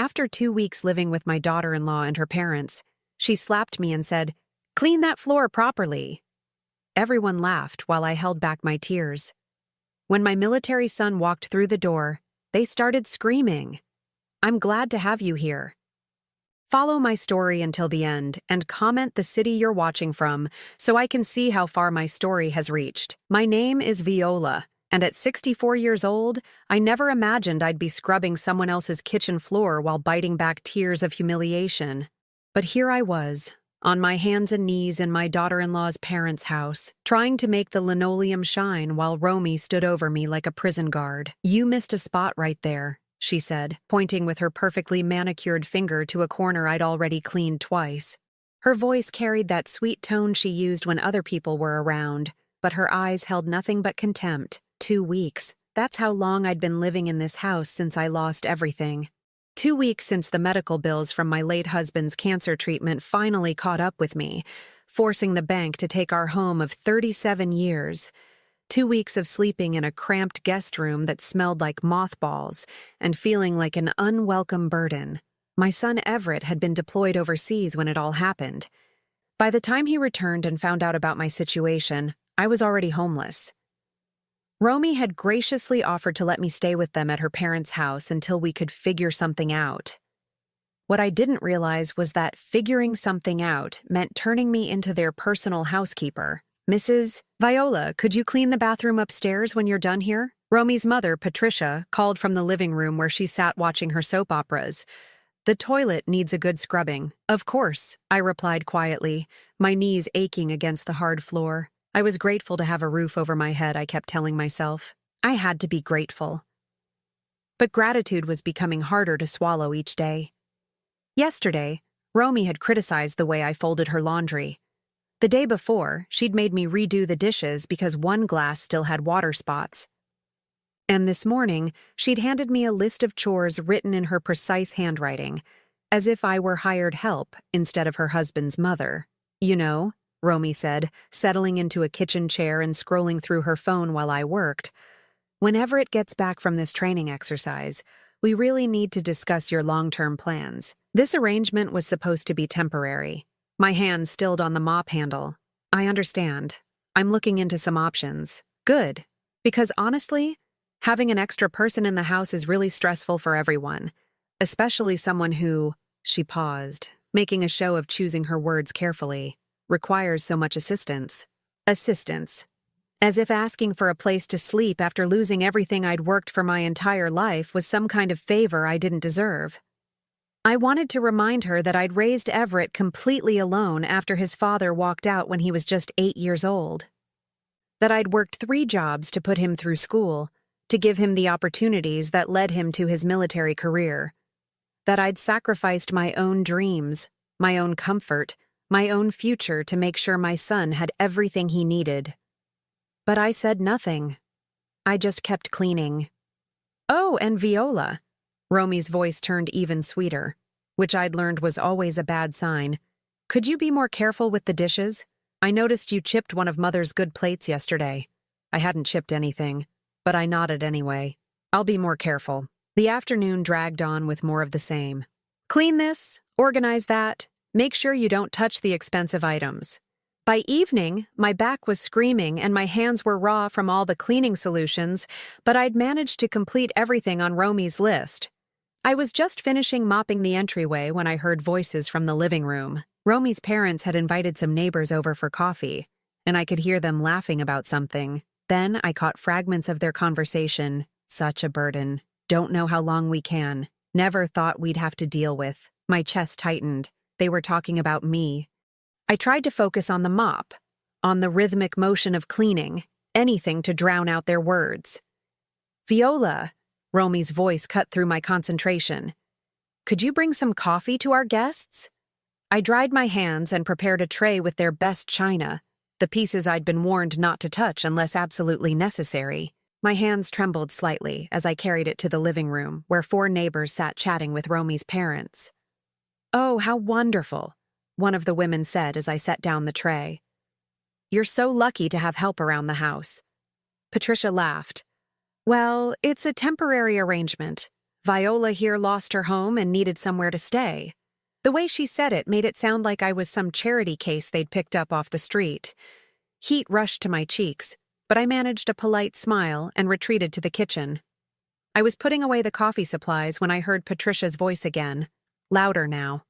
After 2 weeks living with my daughter-in-law and her parents, she slapped me and said, "Clean that floor properly." Everyone laughed while I held back my tears. When my military son walked through the door, they started screaming, "I'm glad to have you here." Follow my story until the end and comment the city you're watching from so I can see how far my story has reached. My name is Viola, and at 64 years old, I never imagined I'd be scrubbing someone else's kitchen floor while biting back tears of humiliation. But here I was, on my hands and knees in my daughter-in-law's parents' house, trying to make the linoleum shine while Romy stood over me like a prison guard. "You missed a spot right there," she said, pointing with her perfectly manicured finger to a corner I'd already cleaned twice. Her voice carried that sweet tone she used when other people were around, but her eyes held nothing but contempt. 2 weeks. That's how long I'd been living in this house since I lost everything. 2 weeks since the medical bills from my late husband's cancer treatment finally caught up with me, forcing the bank to take our home of 37 years. 2 weeks of sleeping in a cramped guest room that smelled like mothballs and feeling like an unwelcome burden. My son Everett had been deployed overseas when it all happened. By the time he returned and found out about my situation, I was already homeless. Romy had graciously offered to let me stay with them at her parents' house until we could figure something out. What I didn't realize was that figuring something out meant turning me into their personal housekeeper. "Mrs. Viola, could you clean the bathroom upstairs when you're done here?" Romy's mother, Patricia, called from the living room where she sat watching her soap operas. "The toilet needs a good scrubbing." "Of course," I replied quietly, my knees aching against the hard floor. I was grateful to have a roof over my head, I kept telling myself. I had to be grateful. But gratitude was becoming harder to swallow each day. Yesterday, Romy had criticized the way I folded her laundry. The day before, she'd made me redo the dishes because one glass still had water spots. And this morning, she'd handed me a list of chores written in her precise handwriting, as if I were hired help instead of her husband's mother. "You know," Romy said, settling into a kitchen chair and scrolling through her phone while I worked, "whenever it gets back from this training exercise, we really need to discuss your long-term plans." This arrangement was supposed to be temporary. My hand stilled on the mop handle. "I understand. I'm looking into some options." "Good. Because honestly, having an extra person in the house is really stressful for everyone, especially someone who," she paused, making a show of choosing her words carefully, "requires so much assistance." Assistance. As if asking for a place to sleep after losing everything I'd worked for my entire life was some kind of favor I didn't deserve. I wanted to remind her that I'd raised Everett completely alone after his father walked out when he was just 8 years old. That I'd worked 3 jobs to put him through school, to give him the opportunities that led him to his military career. That I'd sacrificed my own dreams, my own comfort, my own future to make sure my son had everything he needed. But I said nothing. I just kept cleaning. "Oh, and Viola." Romy's voice turned even sweeter, which I'd learned was always a bad sign. "Could you be more careful with the dishes? I noticed you chipped one of Mother's good plates yesterday." I hadn't chipped anything, but I nodded anyway. "I'll be more careful." The afternoon dragged on with more of the same. "Clean this, organize that, make sure you don't touch the expensive items." By evening, my back was screaming and my hands were raw from all the cleaning solutions, but I'd managed to complete everything on Romy's list. I was just finishing mopping the entryway when I heard voices from the living room. Romy's parents had invited some neighbors over for coffee, and I could hear them laughing about something. Then I caught fragments of their conversation. "Such a burden. Don't know how long we can. Never thought we'd have to deal with." My chest tightened. They were talking about me. I tried to focus on the mop, on the rhythmic motion of cleaning, anything to drown out their words. "Viola," Romy's voice cut through my concentration. "Could you bring some coffee to our guests?" I dried my hands and prepared a tray with their best china, the pieces I'd been warned not to touch unless absolutely necessary. My hands trembled slightly as I carried it to the living room, where 4 neighbors sat chatting with Romy's parents. "Oh, how wonderful," one of the women said as I set down the tray. "You're so lucky to have help around the house." Patricia laughed. "Well, it's a temporary arrangement. Viola here lost her home and needed somewhere to stay. The way she said it made it sound like I was some charity case they'd picked up off the street. Heat rushed to my cheeks, but I managed a polite smile and retreated to the kitchen. I was putting away the coffee supplies when I heard Patricia's voice again, louder now.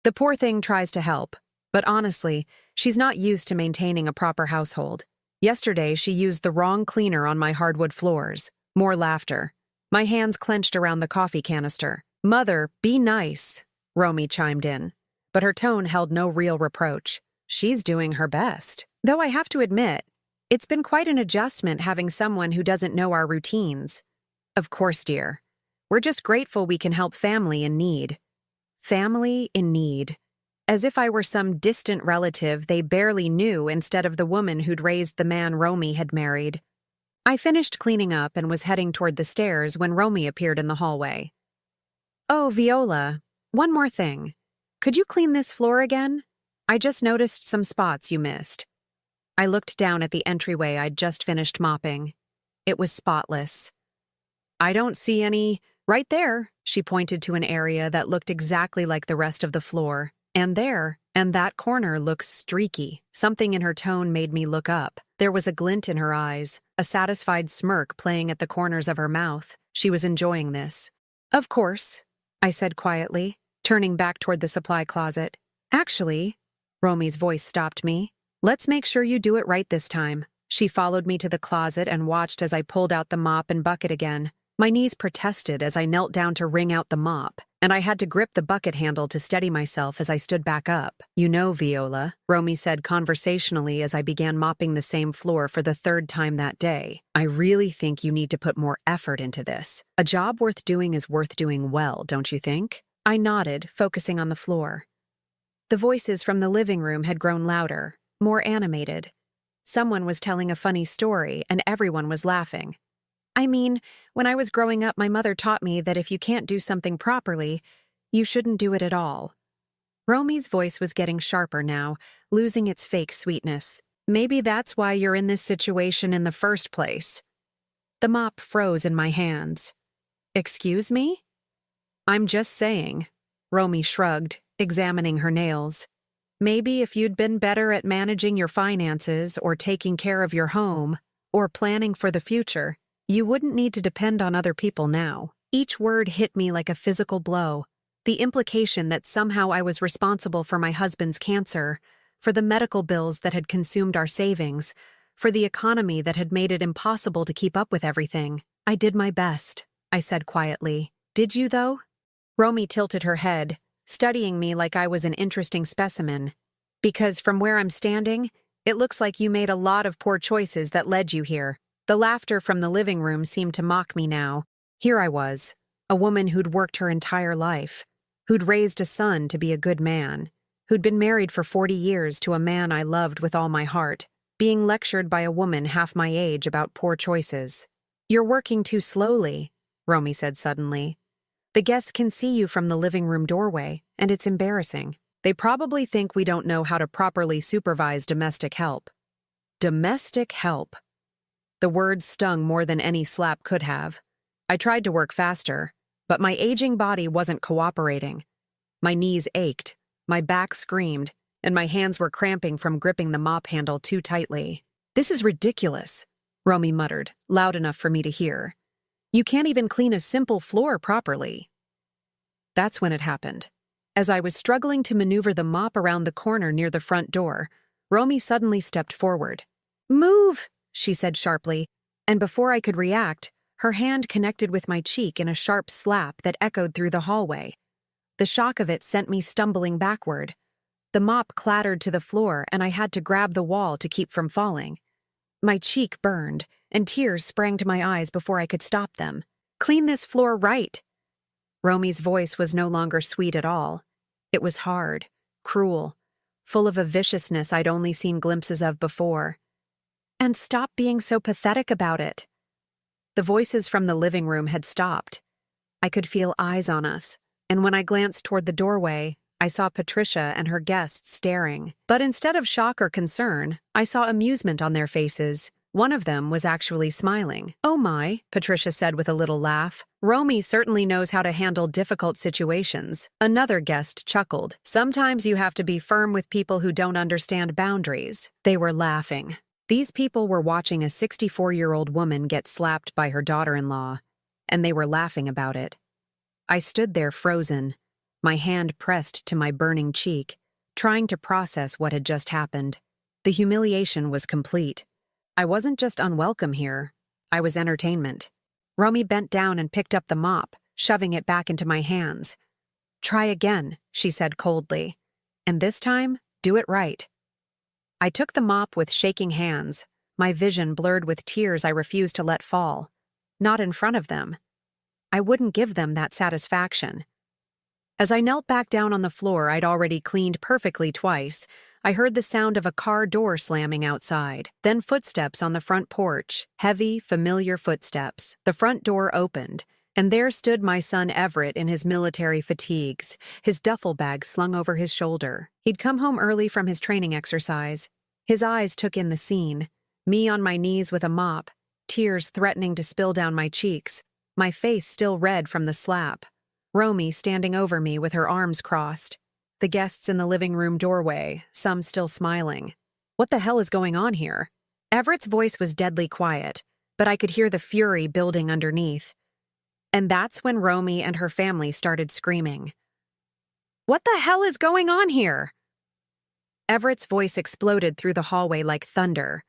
The poor thing tries to help, but honestly, she's not used to maintaining a proper household. Yesterday, she used the wrong cleaner on my hardwood floors. More laughter. My hands clenched around the coffee canister. "Mother, be nice," Romy chimed in, but her tone held no real reproach. She's doing her best. Though I have to admit, it's been quite an adjustment having someone who doesn't know our routines. Of course, dear. We're just grateful we can help family in need. Family in need. As if I were some distant relative they barely knew instead of the woman who'd raised the man Romy had married. I finished cleaning up and was heading toward the stairs when Romy appeared in the hallway. "Oh, Viola, one more thing. Could you clean this floor again? I just noticed some spots you missed." I looked down at the entryway I'd just finished mopping. It was spotless. "I don't see any—" "Right there," she pointed to an area that looked exactly like the rest of the floor. "And there, and that corner looks streaky." Something in her tone made me look up. There was a glint in her eyes, a satisfied smirk playing at the corners of her mouth. She was enjoying this. "Of course," I said quietly, turning back toward the supply closet. "Actually," Romy's voice stopped me. "Let's make sure you do it right this time." She followed me to the closet and watched as I pulled out the mop and bucket again. My knees protested as I knelt down to wring out the mop, and I had to grip the bucket handle to steady myself as I stood back up. "You know, Viola," Romy said conversationally as I began mopping the same floor for the third time that day, "I really think you need to put more effort into this. A job worth doing is worth doing well, don't you think?" I nodded, focusing on the floor. The voices from the living room had grown louder, more animated. Someone was telling a funny story, and everyone was laughing. I mean, when I was growing up, my mother taught me that if you can't do something properly, you shouldn't do it at all. Romy's voice was getting sharper now, losing its fake sweetness. "Maybe that's why you're in this situation in the first place." The mop froze in my hands. "Excuse me?" "I'm just saying," Romy shrugged, examining her nails. "Maybe if you'd been better at managing your finances or taking care of your home or planning for the future, you wouldn't need to depend on other people now." Each word hit me like a physical blow. The implication that somehow I was responsible for my husband's cancer, for the medical bills that had consumed our savings, for the economy that had made it impossible to keep up with everything. "I did my best," I said quietly. "Did you, though?" Romy tilted her head, studying me like I was an interesting specimen. "Because from where I'm standing, it looks like you made a lot of poor choices that led you here." The laughter from the living room seemed to mock me now. Here I was, a woman who'd worked her entire life, who'd raised a son to be a good man, who'd been married for 40 years to a man I loved with all my heart, being lectured by a woman half my age about poor choices. "You're working too slowly," Romy said suddenly. "The guests can see you from the living room doorway, and it's embarrassing. They probably think we don't know how to properly supervise domestic help." Domestic help. The words stung more than any slap could have. I tried to work faster, but my aging body wasn't cooperating. My knees ached, my back screamed, and my hands were cramping from gripping the mop handle too tightly. "This is ridiculous," Romy muttered, loud enough for me to hear. "You can't even clean a simple floor properly." That's when it happened. As I was struggling to maneuver the mop around the corner near the front door, Romy suddenly stepped forward. "Move!" she said sharply, and before I could react, her hand connected with my cheek in a sharp slap that echoed through the hallway. The shock of it sent me stumbling backward. The mop clattered to the floor, and I had to grab the wall to keep from falling. My cheek burned, and tears sprang to my eyes before I could stop them. "Clean this floor right." Romy's voice was no longer sweet at all. It was hard, cruel, full of a viciousness I'd only seen glimpses of before. "And stop being so pathetic about it." The voices from the living room had stopped. I could feel eyes on us, and when I glanced toward the doorway, I saw Patricia and her guests staring. But instead of shock or concern, I saw amusement on their faces, One of them was actually smiling. "Oh my," Patricia said with a little laugh. "Romy certainly knows how to handle difficult situations." Another guest chuckled. "Sometimes you have to be firm with people who don't understand boundaries." They were laughing. These people were watching a 64-year-old woman get slapped by her daughter-in-law, and they were laughing about it. I stood there frozen, my hand pressed to my burning cheek, trying to process what had just happened. The humiliation was complete. I wasn't just unwelcome here, I was entertainment. Romy bent down and picked up the mop, shoving it back into my hands. "Try again," she said coldly. "And this time, do it right." I took the mop with shaking hands, my vision blurred with tears I refused to let fall. Not in front of them. I wouldn't give them that satisfaction. As I knelt back down on the floor I'd already cleaned perfectly twice, I heard the sound of a car door slamming outside, then footsteps on the front porch, heavy, familiar footsteps. The front door opened, and there stood my son Everett in his military fatigues, his duffel bag slung over his shoulder. He'd come home early from his training exercise. His eyes took in the scene, me on my knees with a mop, tears threatening to spill down my cheeks, my face still red from the slap. Romy standing over me with her arms crossed. The guests in the living room doorway, some still smiling. What the hell is going on here? Everett's voice was deadly quiet, but I could hear the fury building underneath. And that's when Romy and her family started screaming. "What the hell is going on here?" Everett's voice exploded through the hallway like thunder.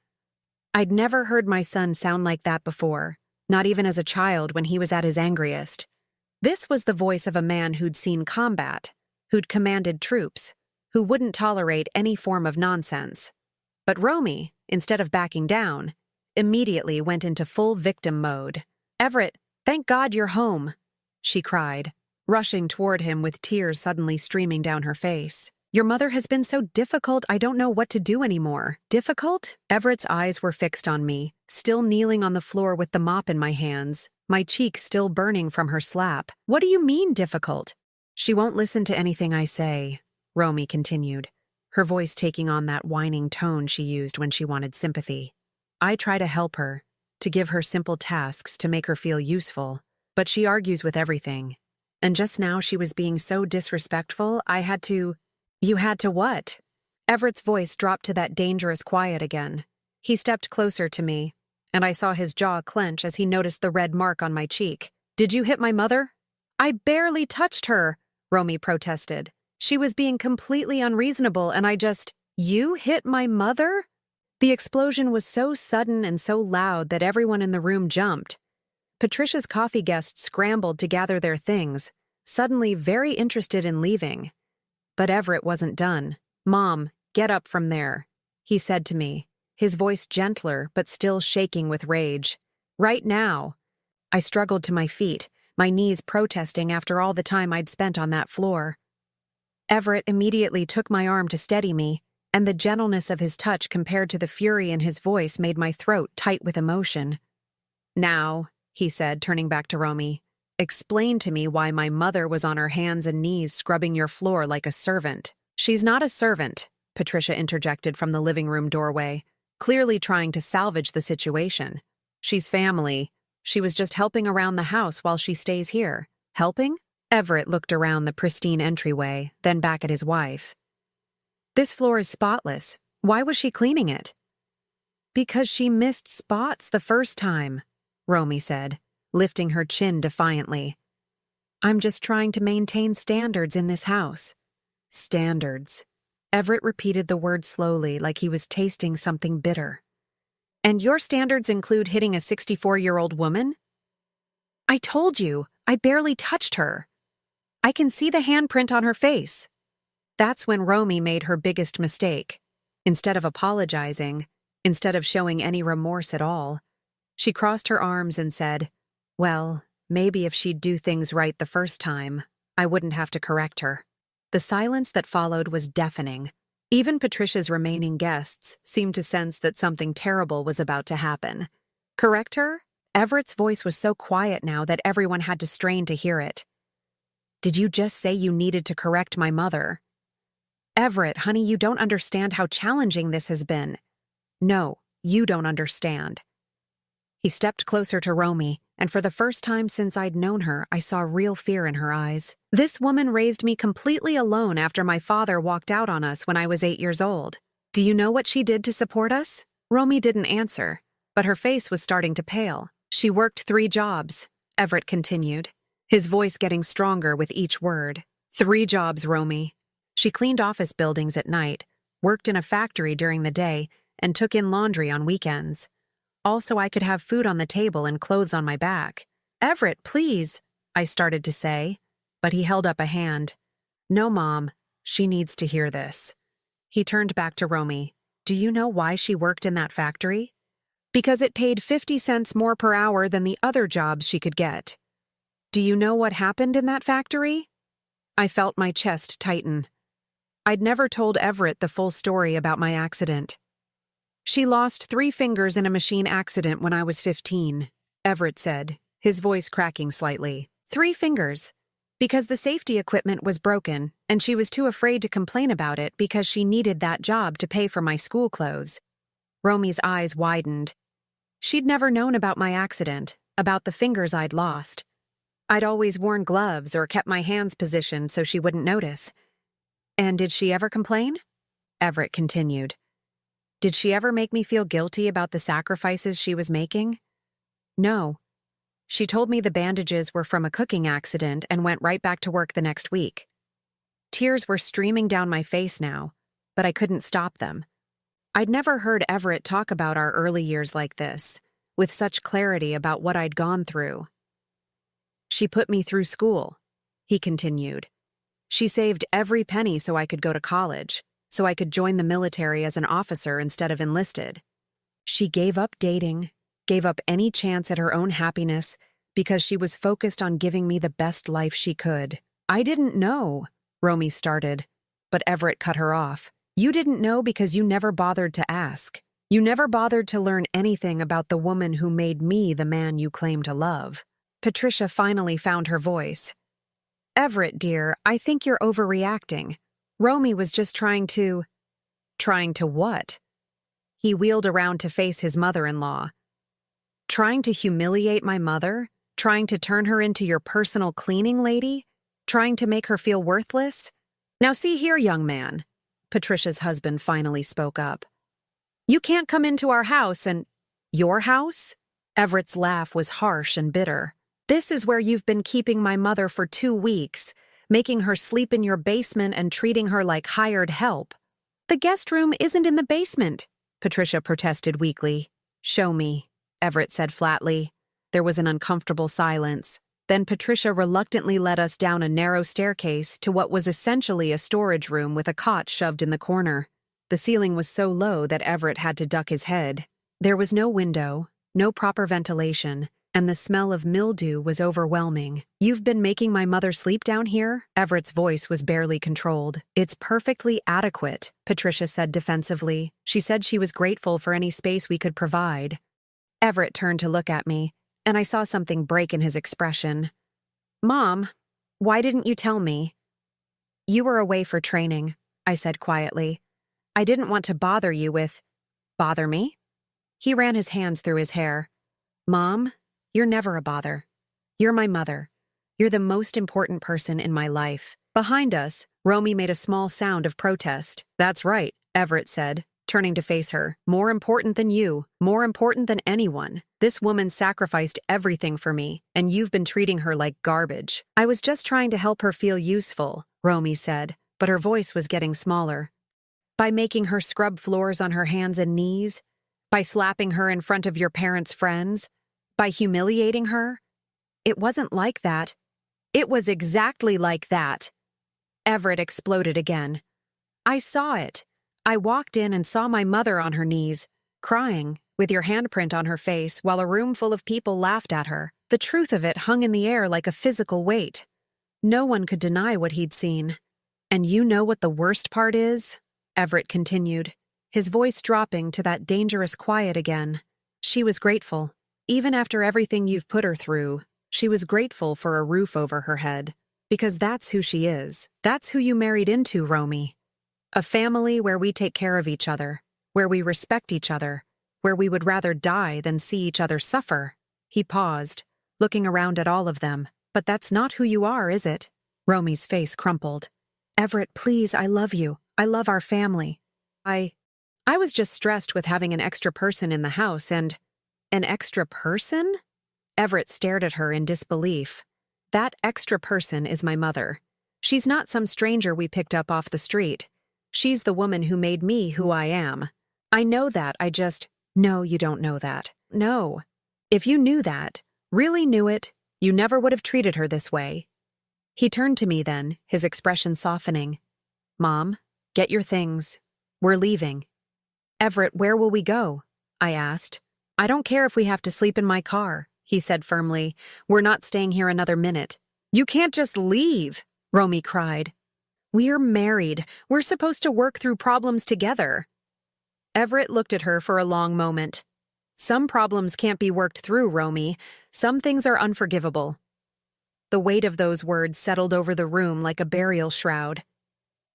I'd never heard my son sound like that before, not even as a child when he was at his angriest. This was the voice of a man who'd seen combat, who'd commanded troops, who wouldn't tolerate any form of nonsense. But Romy, instead of backing down, immediately went into full victim mode. "Everett, thank God you're home," she cried, rushing toward him with tears suddenly streaming down her face. "Your mother has been so difficult, I don't know what to do anymore." "Difficult?" Everett's eyes were fixed on me, still kneeling on the floor with the mop in my hands, my cheek still burning from her slap. "What do you mean, difficult?" "She won't listen to anything I say," Romy continued, her voice taking on that whining tone she used when she wanted sympathy. "I try to help her, to give her simple tasks to make her feel useful, but she argues with everything. And just now she was being so disrespectful, I had to—" "You had to what?" Everett's voice dropped to that dangerous quiet again. He stepped closer to me, and I saw his jaw clench as he noticed the red mark on my cheek. "Did you hit my mother?" "I barely touched her," Romy protested. "She was being completely unreasonable and You hit my mother?" The explosion was so sudden and so loud that everyone in the room jumped. Patricia's coffee guests scrambled to gather their things, suddenly very interested in leaving. But Everett wasn't done. "Mom, get up from there," he said to me, his voice gentler but still shaking with rage. "Right now." I struggled to my feet, my knees protesting after all the time I'd spent on that floor. Everett immediately took my arm to steady me, and the gentleness of his touch compared to the fury in his voice made my throat tight with emotion. "Now," he said, turning back to Romy, "explain to me why my mother was on her hands and knees scrubbing your floor like a servant." "She's not a servant," Patricia interjected from the living room doorway, clearly trying to salvage the situation. "She's family. She was just helping around the house while she stays here." "Helping?" Everett looked around the pristine entryway, then back at his wife. "This floor is spotless. Why was she cleaning it?" "Because she missed spots the first time," Romy said, lifting her chin defiantly. "I'm just trying to maintain standards in this house." "Standards." Everett repeated the word slowly, like he was tasting something bitter. "And your standards include hitting a 64-year-old woman?" "I told you, I barely touched her. I can see the handprint on her face." That's when Romy made her biggest mistake. Instead of apologizing, instead of showing any remorse at all, she crossed her arms and said, "Well, maybe if she'd do things right the first time, I wouldn't have to correct her." The silence that followed was deafening. Even Patricia's remaining guests seemed to sense that something terrible was about to happen. "Correct her?" Everett's voice was so quiet now that everyone had to strain to hear it. "Did you just say you needed to correct my mother?" "Everett, honey, you don't understand how challenging this has been." "No, You don't understand." He stepped closer to Romy, and for the first time since I'd known her, I saw real fear in her eyes. "This woman raised me completely alone after my father walked out on us when I was 8 years old. Do you know what she did to support us?" Romy didn't answer, but her face was starting to pale. "She worked 3 jobs," Everett continued, his voice getting stronger with each word. "3 jobs, Romy. She cleaned office buildings at night, worked in a factory during the day, and took in laundry on weekends. Also, I could have food on the table and clothes on my back." "Everett, please," I started to say, but he held up a hand. "No, Mom, she needs to hear this." He turned back to Romy. "Do you know why she worked in that factory? Because it paid 50 cents more per hour than the other jobs she could get. Do you know what happened in that factory?" I felt my chest tighten. I'd never told Everett the full story about my accident. "She lost 3 fingers in a machine accident when I was 15, Everett said, his voice cracking slightly. 3 fingers. Because the safety equipment was broken, and she was too afraid to complain about it because she needed that job to pay for my school clothes." Romy's eyes widened. She'd never known about my accident, about the fingers I'd lost. I'd always worn gloves or kept my hands positioned so she wouldn't notice. "And did she ever complain?" Everett continued. "Did she ever make me feel guilty about the sacrifices she was making?" "No. She told me the bandages were from a cooking accident and went right back to work the next week." Tears were streaming down my face now, but I couldn't stop them. I'd never heard Everett talk about our early years like this, with such clarity about what I'd gone through. "She put me through school," he continued. "She saved every penny so I could go to college, so I could join the military as an officer instead of enlisted. She gave up dating, gave up any chance at her own happiness because she was focused on giving me the best life she could." "I didn't know," Romy started, but Everett cut her off. "You didn't know because you never bothered to ask. You never bothered to learn anything about the woman who made me the man you claim to love." Patricia finally found her voice. "Everett, dear, I think you're overreacting. Romy was just trying to..." "Trying to what?" He wheeled around to face his mother-in-law. "Trying to humiliate my mother? Trying to turn her into your personal cleaning lady? Trying to make her feel worthless? Now see here, young man," Patricia's husband finally spoke up. "You can't come into our house and..." "Your house?" Everett's laugh was harsh and bitter. "This is where you've been keeping my mother for 2 weeks, making her sleep in your basement and treating her like hired help." "The guest room isn't in the basement," Patricia protested weakly. "Show me," Everett said flatly. There was an uncomfortable silence. Then Patricia reluctantly led us down a narrow staircase to what was essentially a storage room with a cot shoved in the corner. The ceiling was so low that Everett had to duck his head. There was no window, no proper ventilation, and the smell of mildew was overwhelming. "You've been making my mother sleep down here?" Everett's voice was barely controlled. "It's perfectly adequate," Patricia said defensively. She said she was grateful for any space we could provide. Everett turned to look at me, and I saw something break in his expression. "Mom, why didn't you tell me?" "You were away for training," I said quietly. "I didn't want to bother you with..." "Bother me?" He ran his hands through his hair. "Mom, you're never a bother. You're my mother. You're the most important person in my life." Behind us, Romy made a small sound of protest. "That's right," Everett said, turning to face her. "More important than you. More important than anyone. This woman sacrificed everything for me, and you've been treating her like garbage." "I was just trying to help her feel useful," Romy said, but her voice was getting smaller. "By making her scrub floors on her hands and knees? By slapping her in front of your parents' friends? By humiliating her? It wasn't like that. It was exactly like that." Everett exploded again. "I saw it. I walked in and saw my mother on her knees, crying, with your handprint on her face, while a room full of people laughed at her. The truth of it hung in the air like a physical weight. No one could deny what he'd seen. And you know what the worst part is?" Everett continued, his voice dropping to that dangerous quiet again. "She was grateful. Even after everything you've put her through, she was grateful for a roof over her head. Because that's who she is. That's who you married into, Romy. A family where we take care of each other, where we respect each other, where we would rather die than see each other suffer. He paused, looking around at all of them. But that's not who you are, is it? Romy's face crumpled. Everett, please, I love you. I love our family. I was just stressed with having an extra person in the house and… An extra person? Everett stared at her in disbelief. That extra person is my mother. She's not some stranger we picked up off the street. She's the woman who made me who I am. I know that, No, you don't know that. No. If you knew that, really knew it, you never would have treated her this way. He turned to me then, his expression softening. Mom, get your things. We're leaving. Everett, where will we go? I asked. I don't care if we have to sleep in my car, he said firmly. We're not staying here another minute. You can't just leave, Romy cried. We're married. We're supposed to work through problems together. Everett looked at her for a long moment. Some problems can't be worked through, Romy. Some things are unforgivable. The weight of those words settled over the room like a burial shroud.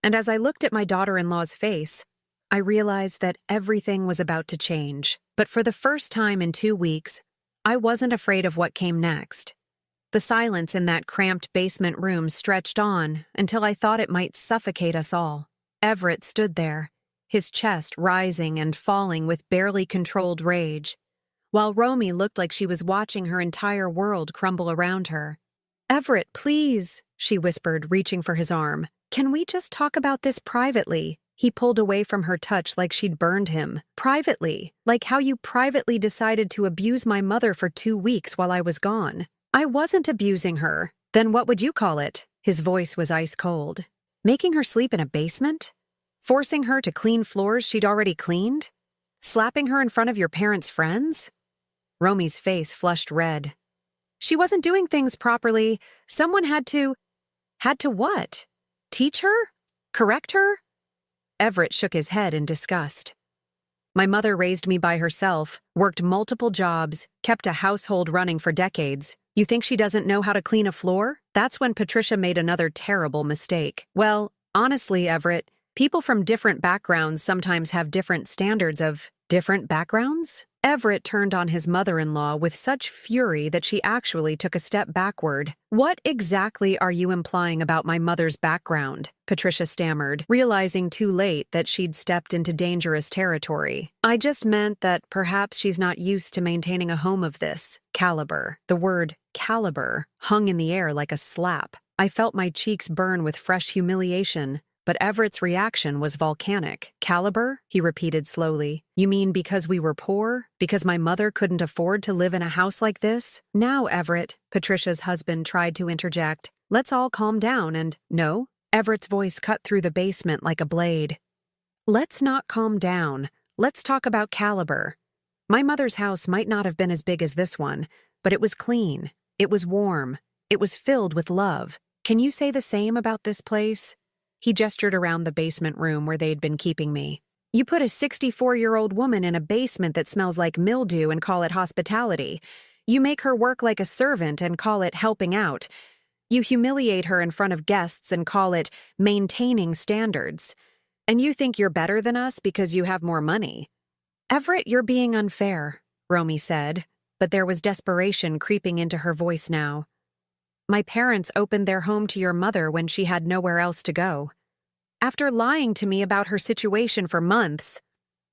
And as I looked at my daughter-in-law's face, I realized that everything was about to change. But for the first time in 2 weeks, I wasn't afraid of what came next. The silence in that cramped basement room stretched on until I thought it might suffocate us all. Everett stood there, his chest rising and falling with barely controlled rage, while Romy looked like she was watching her entire world crumble around her. Everett, please, she whispered, reaching for his arm. Can we just talk about this privately? He pulled away from her touch like she'd burned him. Privately, like how you privately decided to abuse my mother for 2 weeks while I was gone. I wasn't abusing her. Then what would you call it? His voice was ice cold. Making her sleep in a basement? Forcing her to clean floors she'd already cleaned? Slapping her in front of your parents' friends? Romy's face flushed red. She wasn't doing things properly. Someone had to… Had to what? Teach her? Correct her? Everett shook his head in disgust. My mother raised me by herself, worked multiple jobs, kept a household running for decades. You think she doesn't know how to clean a floor? That's when Patricia made another terrible mistake. Well, honestly, Everett, people from different backgrounds sometimes have different standards of… Different backgrounds? Everett turned on his mother-in-law with such fury that she actually took a step backward. What exactly are you implying about my mother's background? Patricia stammered, realizing too late that she'd stepped into dangerous territory. I just meant that perhaps she's not used to maintaining a home of this caliber. The word caliber hung in the air like a slap. I felt my cheeks burn with fresh humiliation. But Everett's reaction was volcanic. Caliber? He repeated slowly. You mean because we were poor? Because my mother couldn't afford to live in a house like this? Now, Everett, Patricia's husband tried to interject. Let's all calm down and… No? Everett's voice cut through the basement like a blade. Let's not calm down. Let's talk about caliber. My mother's house might not have been as big as this one, but it was clean. It was warm. It was filled with love. Can you say the same about this place? He gestured around the basement room where they'd been keeping me. You put a 64-year-old woman in a basement that smells like mildew and call it hospitality. You make her work like a servant and call it helping out. You humiliate her in front of guests and call it maintaining standards. And you think you're better than us because you have more money. Everett, you're being unfair, Romy said, but there was desperation creeping into her voice now. My parents opened their home to your mother when she had nowhere else to go. After lying to me about her situation for months,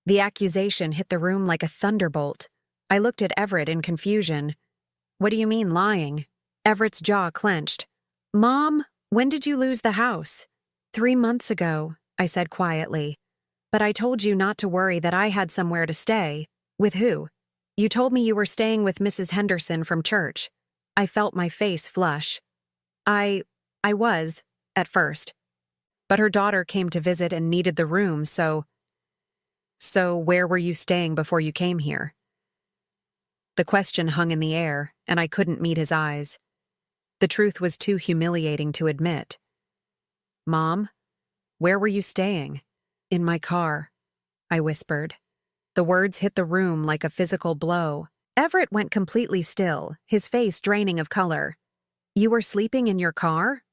the accusation hit the room like a thunderbolt. I looked at Everett in confusion. What do you mean lying? Everett's jaw clenched. Mom, when did you lose the house? 3 months ago, I said quietly. But I told you not to worry that I had somewhere to stay. With who? You told me you were staying with Mrs. Henderson from church. I felt my face flush. I was, at first. But her daughter came to visit and needed the room, so where were you staying before you came here? The question hung in the air, and I couldn't meet his eyes. The truth was too humiliating to admit. Mom, where were you staying? In my car, I whispered. The words hit the room like a physical blow. Everett went completely still, his face draining of color. You were sleeping in your car?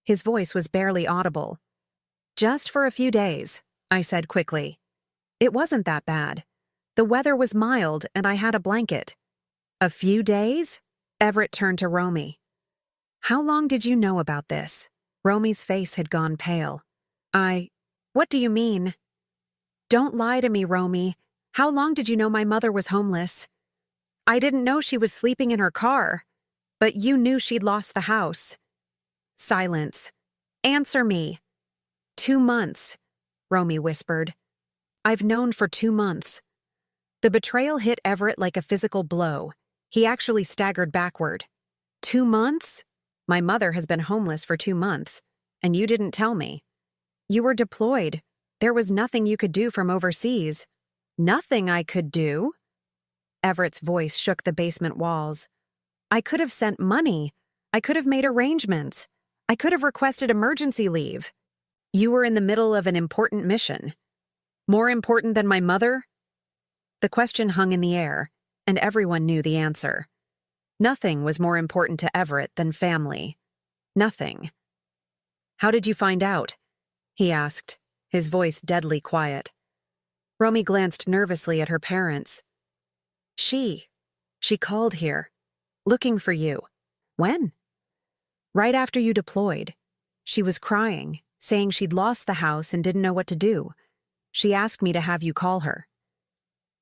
His voice was barely audible. Just for a few days, I said quickly. It wasn't that bad. The weather was mild and I had a blanket. A few days? Everett turned to Romy. How long did you know about this? Romy's face had gone pale. What do you mean? Don't lie to me, Romy. How long did you know my mother was homeless? I didn't know she was sleeping in her car. But you knew she'd lost the house. Silence. Answer me. 2 months, Romy whispered. I've known for 2 months. The betrayal hit Everett like a physical blow. He actually staggered backward. 2 months? My mother has been homeless for 2 months, and you didn't tell me. You were deployed. There was nothing you could do from overseas. Nothing I could do? Everett's voice shook the basement walls. I could have sent money. I could have made arrangements. I could have requested emergency leave. You were in the middle of an important mission. More important than my mother? The question hung in the air, and everyone knew the answer. Nothing was more important to Everett than family. Nothing. How did you find out? He asked, his voice deadly quiet. Romy glanced nervously at her parents. She called here, looking for you. When? Right after you deployed. She was crying, saying she'd lost the house and didn't know what to do. She asked me to have you call her.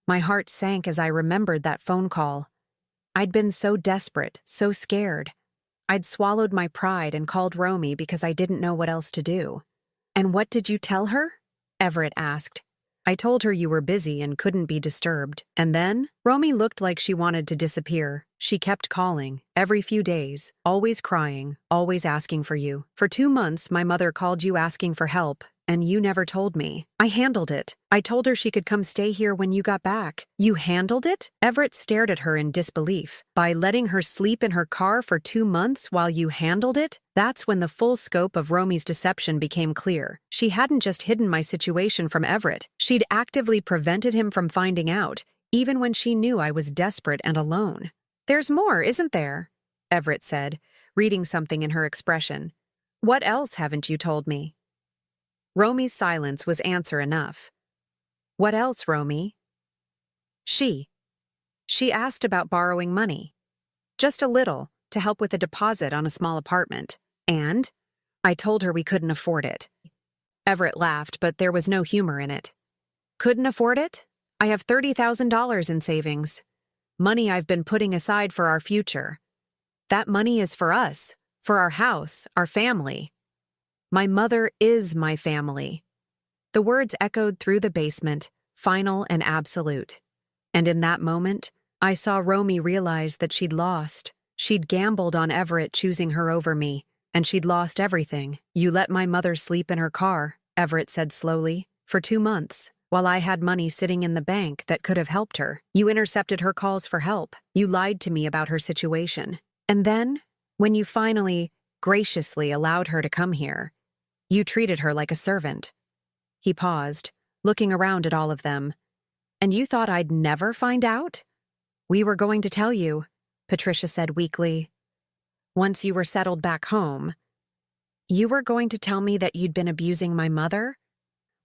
My heart sank as I remembered that phone call. I'd been so desperate, so scared. I'd swallowed my pride and called Romy because I didn't know what else to do. And what did you tell her? Everett asked. I told her you were busy and couldn't be disturbed. And then, Romy looked like she wanted to disappear. She kept calling, every few days, always crying, always asking for you. For 2 months, my mother called you asking for help, and you never told me. I handled it. I told her she could come stay here when you got back. You handled it? Everett stared at her in disbelief. By letting her sleep in her car for 2 months while you handled it? That's when the full scope of Romy's deception became clear. She hadn't just hidden my situation from Everett. She'd actively prevented him from finding out, even when she knew I was desperate and alone. There's more, isn't there? Everett said, reading something in her expression. What else haven't you told me? Romy's silence was answer enough. What else, Romy? She asked about borrowing money. Just a little, to help with a deposit on a small apartment. And I told her we couldn't afford it. Everett laughed, but there was no humor in it. Couldn't afford it? I have $30,000 in savings. Money I've been putting aside for our future. That money is for us, for our house, our family. My mother is my family. The words echoed through the basement, final and absolute. And in that moment, I saw Romy realize that she'd lost. She'd gambled on Everett choosing her over me, and she'd lost everything. You let my mother sleep in her car, Everett said slowly, for 2 months, while I had money sitting in the bank that could have helped her. You intercepted her calls for help. You lied to me about her situation. And then, when you finally, graciously allowed her to come here, you treated her like a servant. He paused, looking around at all of them. And you thought I'd never find out? We were going to tell you, Patricia said weakly. Once you were settled back home. You were going to tell me that you'd been abusing my mother?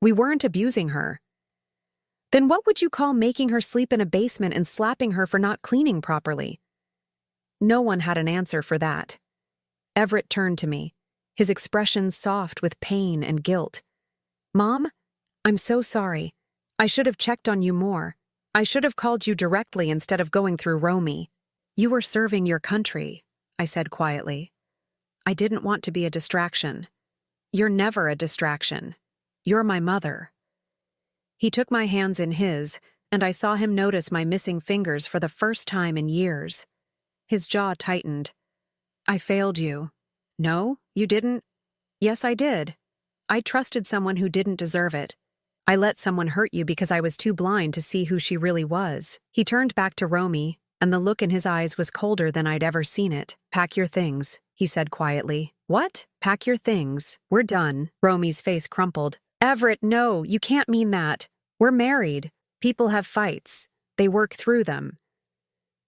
We weren't abusing her. Then what would you call making her sleep in a basement and slapping her for not cleaning properly? No one had an answer for that. Everett turned to me, his expression soft with pain and guilt. Mom, I'm so sorry. I should have checked on you more. I should have called you directly instead of going through Romy. You were serving your country, I said quietly. I didn't want to be a distraction. You're never a distraction. You're my mother. He took my hands in his, and I saw him notice my missing fingers for the first time in years. His jaw tightened. I failed you. No, you didn't. Yes, I did. I trusted someone who didn't deserve it. I let someone hurt you because I was too blind to see who she really was. He turned back to Romy, and the look in his eyes was colder than I'd ever seen it. Pack your things, he said quietly. What? Pack your things. We're done. Romy's face crumpled. Everett, no, you can't mean that. We're married. People have fights. They work through them.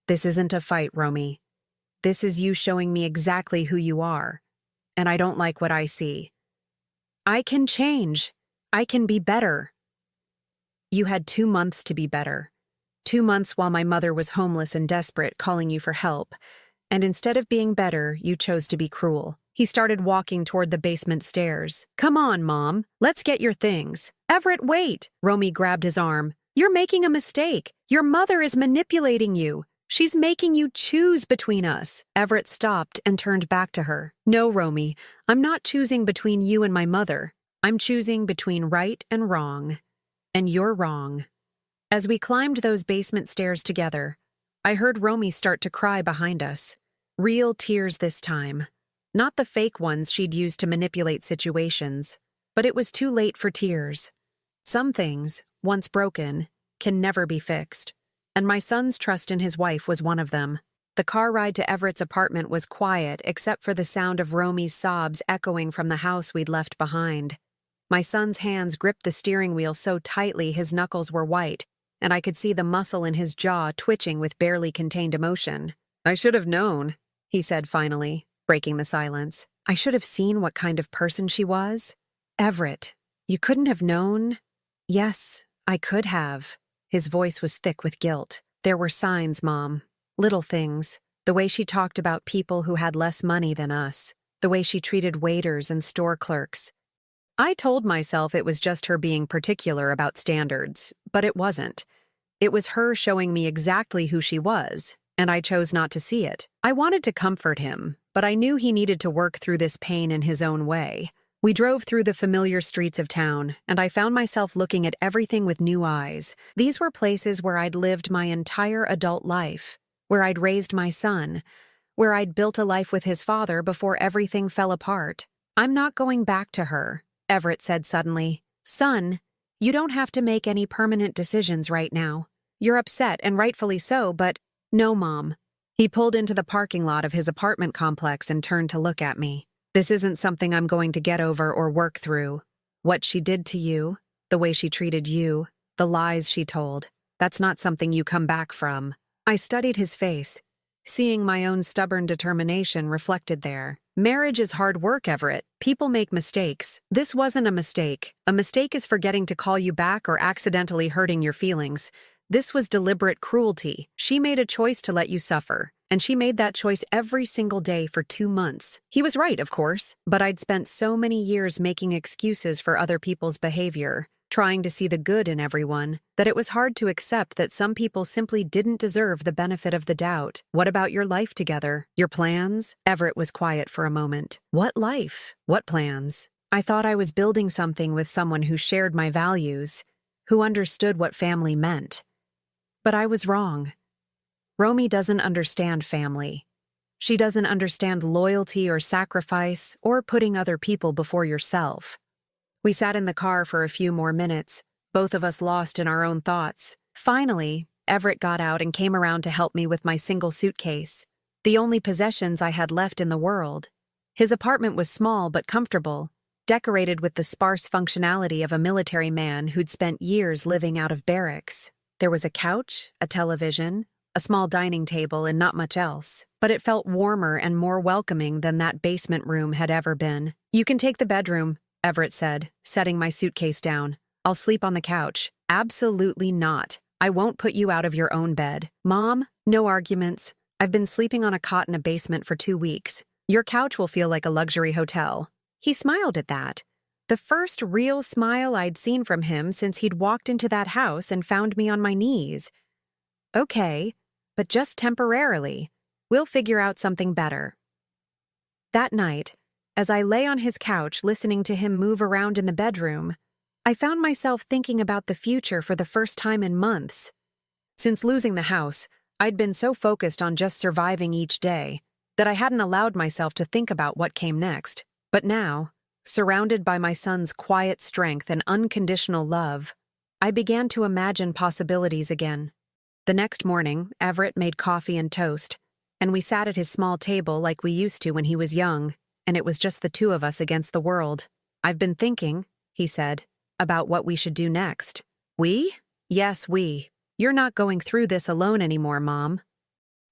This isn't a fight, Romy. This is you showing me exactly who you are. And I don't like what I see. I can change. I can be better. You had 2 months to be better. 2 months while my mother was homeless and desperate, calling you for help. And instead of being better, you chose to be cruel. He started walking toward the basement stairs. Come on, Mom. Let's get your things. Everett, wait. Romy grabbed his arm. You're making a mistake. Your mother is manipulating you. She's making you choose between us. Everett stopped and turned back to her. No, Romy, I'm not choosing between you and my mother. I'm choosing between right and wrong. And you're wrong. As we climbed those basement stairs together, I heard Romy start to cry behind us. Real tears this time. Not the fake ones she'd used to manipulate situations. But it was too late for tears. Some things, once broken, can never be fixed. And my son's trust in his wife was one of them. The car ride to Everett's apartment was quiet except for the sound of Romy's sobs echoing from the house we'd left behind. My son's hands gripped the steering wheel so tightly his knuckles were white, and I could see the muscle in his jaw twitching with barely contained emotion. I should have known, he said finally, breaking the silence. I should have seen what kind of person she was. Everett, you couldn't have known? Yes, I could have. His voice was thick with guilt. There were signs, Mom. Little things. The way she talked about people who had less money than us. The way she treated waiters and store clerks. I told myself it was just her being particular about standards, but it wasn't. It was her showing me exactly who she was, and I chose not to see it. I wanted to comfort him, but I knew he needed to work through this pain in his own way. We drove through the familiar streets of town, and I found myself looking at everything with new eyes. These were places where I'd lived my entire adult life, where I'd raised my son, where I'd built a life with his father before everything fell apart. I'm not going back to her, Everett said suddenly. Son, you don't have to make any permanent decisions right now. You're upset, and rightfully so, but no, Mom. He pulled into the parking lot of his apartment complex and turned to look at me. This isn't something I'm going to get over or work through. What she did to you, the way she treated you, the lies she told, that's not something you come back from. I studied his face, seeing my own stubborn determination reflected there. Marriage is hard work, Everett. People make mistakes. This wasn't a mistake. A mistake is forgetting to call you back or accidentally hurting your feelings. This was deliberate cruelty. She made a choice to let you suffer. And she made that choice every single day for 2 months. He was right, of course, but I'd spent so many years making excuses for other people's behavior, trying to see the good in everyone, that it was hard to accept that some people simply didn't deserve the benefit of the doubt. What about your life together? Your plans? Everett was quiet for a moment. What life? What plans? I thought I was building something with someone who shared my values, who understood what family meant. But I was wrong. Romy doesn't understand family. She doesn't understand loyalty or sacrifice or putting other people before yourself. We sat in the car for a few more minutes, both of us lost in our own thoughts. Finally, Everett got out and came around to help me with my single suitcase, the only possessions I had left in the world. His apartment was small but comfortable, decorated with the sparse functionality of a military man who'd spent years living out of barracks. There was a couch, a television, a small dining table, and not much else. But it felt warmer and more welcoming than that basement room had ever been. You can take the bedroom, Everett said, setting my suitcase down. I'll sleep on the couch. Absolutely not. I won't put you out of your own bed. Mom, no arguments. I've been sleeping on a cot in a basement for 2 weeks. Your couch will feel like a luxury hotel. He smiled at that. The first real smile I'd seen from him since he'd walked into that house and found me on my knees. Okay, but just temporarily. We'll figure out something better. That night, as I lay on his couch listening to him move around in the bedroom, I found myself thinking about the future for the first time in months. Since losing the house, I'd been so focused on just surviving each day that I hadn't allowed myself to think about what came next. But now, surrounded by my son's quiet strength and unconditional love, I began to imagine possibilities again. The next morning, Everett made coffee and toast, and we sat at his small table like we used to when he was young, and it was just the two of us against the world. I've been thinking, he said, about what we should do next. We? Yes, we. You're not going through this alone anymore, Mom.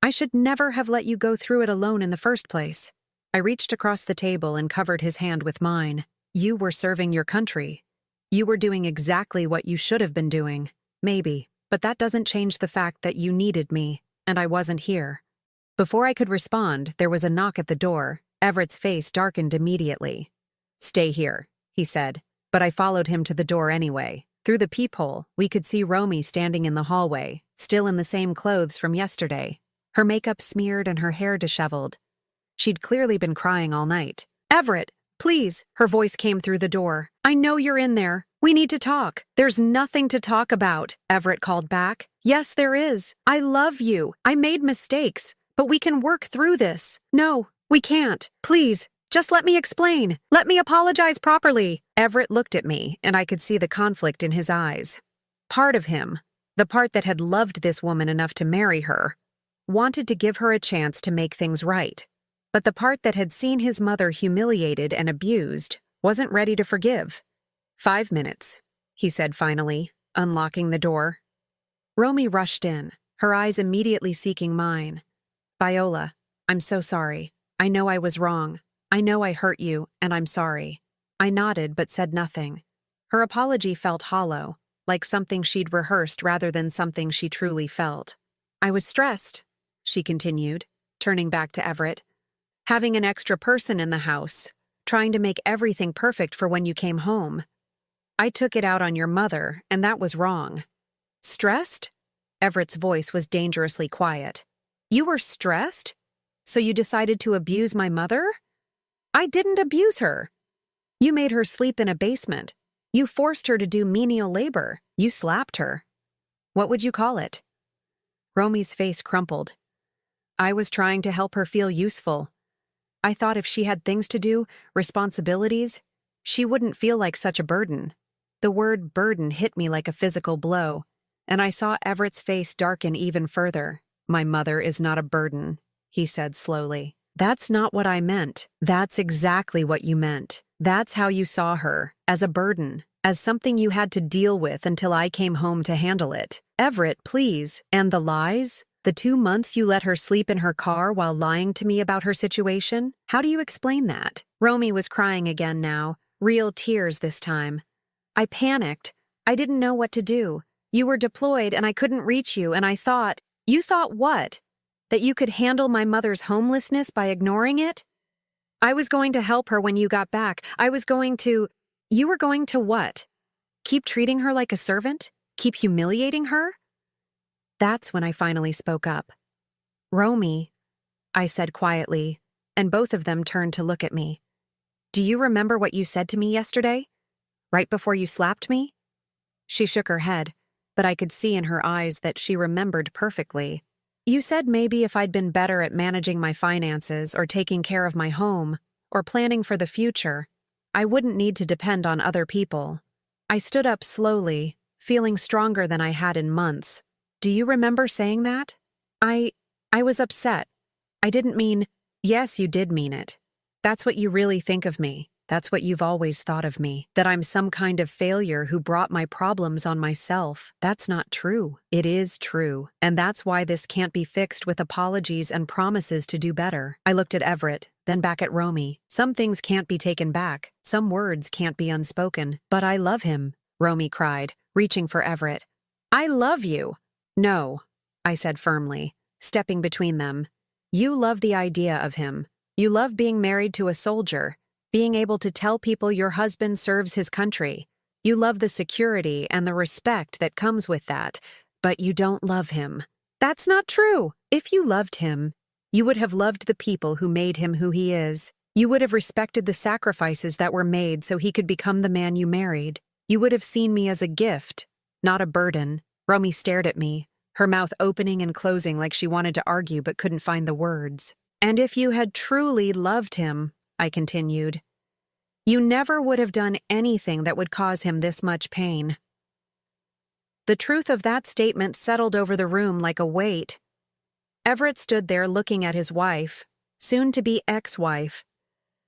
I should never have let you go through it alone in the first place. I reached across the table and covered his hand with mine. You were serving your country. You were doing exactly what you should have been doing. Maybe. but that doesn't change the fact that you needed me, and I wasn't here." Before I could respond, there was a knock at the door. Everett's face darkened immediately. "Stay here," he said, but I followed him to the door anyway. Through the peephole, we could see Romy standing in the hallway, still in the same clothes from yesterday, her makeup smeared and her hair disheveled. She'd clearly been crying all night. "Everett, please," her voice came through the door. "I know you're in there. We need to talk." "There's nothing to talk about," Everett called back. "Yes, there is. I love you. I made mistakes, but we can work through this." "No, we can't. Please, just let me explain. Let me apologize properly." Everett looked at me, and I could see the conflict in his eyes. Part of him, the part that had loved this woman enough to marry her, wanted to give her a chance to make things right. But the part that had seen his mother humiliated and abused wasn't ready to forgive. "5 minutes," he said finally, unlocking the door. Romy rushed in, her eyes immediately seeking mine. "Viola, I'm so sorry. I know I was wrong. I know I hurt you, and I'm sorry." I nodded but said nothing. Her apology felt hollow, like something she'd rehearsed rather than something she truly felt. "I was stressed," she continued, turning back to Everett. "Having an extra person in the house, trying to make everything perfect for when you came home. I took it out on your mother, and that was wrong." "Stressed?" Everett's voice was dangerously quiet. "You were stressed? So you decided to abuse my mother?" "I didn't abuse her. You made her sleep in a basement. You forced her to do menial labor. You slapped her. What would you call it?" Romy's face crumpled. "I was trying to help her feel useful. I thought if she had things to do, responsibilities, she wouldn't feel like such a burden." The word burden hit me like a physical blow, and I saw Everett's face darken even further. "My mother is not a burden," he said slowly. "That's not what I meant. That's exactly what you meant. That's how you saw her, as a burden, as something you had to deal with until I came home to handle it. Everett, please. And the lies? The 2 months you let her sleep in her car while lying to me about her situation? How do you explain that?" Romy was crying again now, real tears this time. "I panicked. I didn't know what to do. You were deployed and I couldn't reach you, and I thought—" "You thought what? That you could handle my mother's homelessness by ignoring it? I was going to help her when you got back. I was going to—" "You were going to what? Keep treating her like a servant? Keep humiliating her?" That's when I finally spoke up. "Romy," I said quietly, and both of them turned to look at me. "Do you remember what you said to me yesterday? Right before you slapped me?" She shook her head, but I could see in her eyes that she remembered perfectly. "You said maybe if I'd been better at managing my finances or taking care of my home or planning for the future, I wouldn't need to depend on other people." I stood up slowly, feeling stronger than I had in months. "Do you remember saying that?" I was upset. I didn't mean—" "Yes, you did mean it. That's what you really think of me. That's what you've always thought of me, that I'm some kind of failure who brought my problems on myself. That's not true. It is true, and that's why this can't be fixed with apologies and promises to do better." I looked at Everett, then back at Romy. "Some things can't be taken back. Some words can't be unspoken. But I love him," Romy cried, reaching for Everett. "I love you." "No," I said firmly, stepping between them. "You love the idea of him. You love being married to a soldier, being able to tell people your husband serves his country. You love the security and the respect that comes with that, but you don't love him." "That's not true." "If you loved him, you would have loved the people who made him who he is. You would have respected the sacrifices that were made so he could become the man you married. You would have seen me as a gift, not a burden." Romy stared at me, her mouth opening and closing like she wanted to argue but couldn't find the words. "And if you had truly loved him," I continued, "you never would have done anything that would cause him this much pain." The truth of that statement settled over the room like a weight. Everett stood there looking at his wife, soon-to-be ex-wife,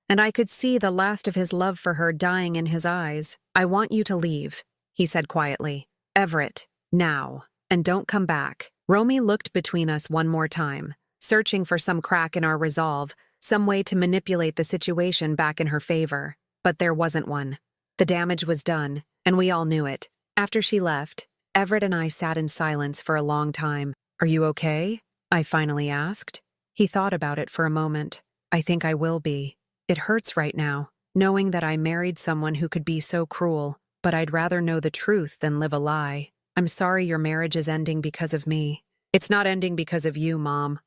and I could see the last of his love for her dying in his eyes. "I want you to leave," he said quietly. "Everett, now, and don't come back." Romy looked between us one more time, searching for some crack in our resolve, some way to manipulate the situation back in her favor. But there wasn't one. The damage was done, and we all knew it. After she left, Everett and I sat in silence for a long time. "Are you okay?" I finally asked. He thought about it for a moment. "I think I will be. It hurts right now, knowing that I married someone who could be so cruel, but I'd rather know the truth than live a lie. I'm sorry your marriage is ending because of me." "It's not ending because of you, Mom.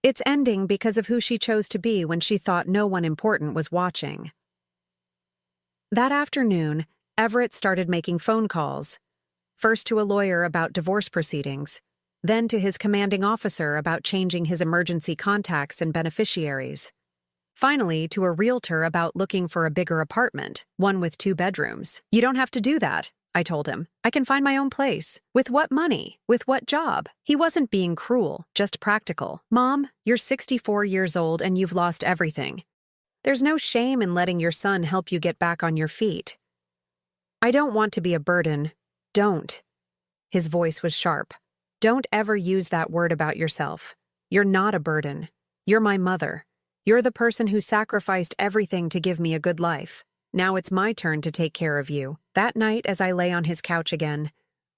It's ending because of who she chose to be when she thought no one important was watching." That afternoon, Everett started making phone calls. First to a lawyer about divorce proceedings, then to his commanding officer about changing his emergency contacts and beneficiaries. Finally, to a realtor about looking for a bigger apartment, one with 2 bedrooms. "You don't have to do that," I told him. "I can find my own place. With what money? With what job?" He wasn't being cruel, just practical. "Mom, you're 64 years old and you've lost everything. There's no shame in letting your son help you get back on your feet. I don't want to be a burden. Don't." His voice was sharp. "Don't ever use that word about yourself. You're not a burden. You're my mother. You're the person who sacrificed everything to give me a good life. Now it's my turn to take care of you." That night, as I lay on his couch again,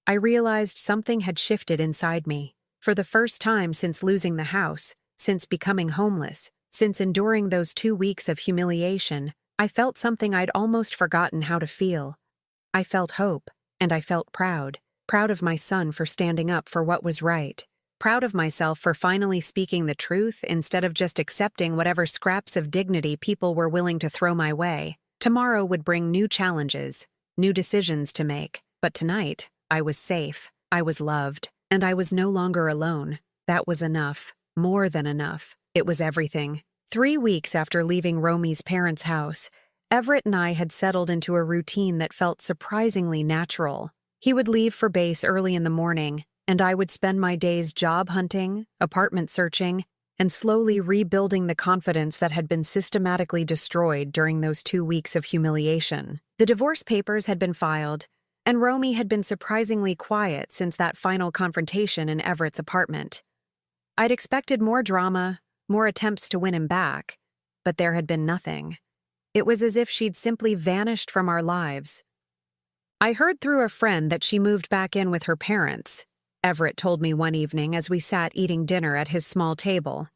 I realized something had shifted inside me. For the first time since losing the house, since becoming homeless, since enduring those 2 weeks of humiliation, I felt something I'd almost forgotten how to feel. I felt hope, and I felt proud. Proud of my son for standing up for what was right. Proud of myself for finally speaking the truth instead of just accepting whatever scraps of dignity people were willing to throw my way. Tomorrow would bring new challenges, new decisions to make. But tonight, I was safe, I was loved, and I was no longer alone. That was enough, more than enough. It was everything. 3 weeks after leaving Romy's parents' house, Everett and I had settled into a routine that felt surprisingly natural. He would leave for base early in the morning, and I would spend my days job hunting, apartment searching, and slowly rebuilding the confidence that had been systematically destroyed during those 2 weeks of humiliation. The divorce papers had been filed, and Romy had been surprisingly quiet since that final confrontation in Everett's apartment. I'd expected more drama, more attempts to win him back, but there had been nothing. It was as if she'd simply vanished from our lives. I heard through a friend that she moved back in with her parents, Everett told me one evening as we sat eating dinner at his small table.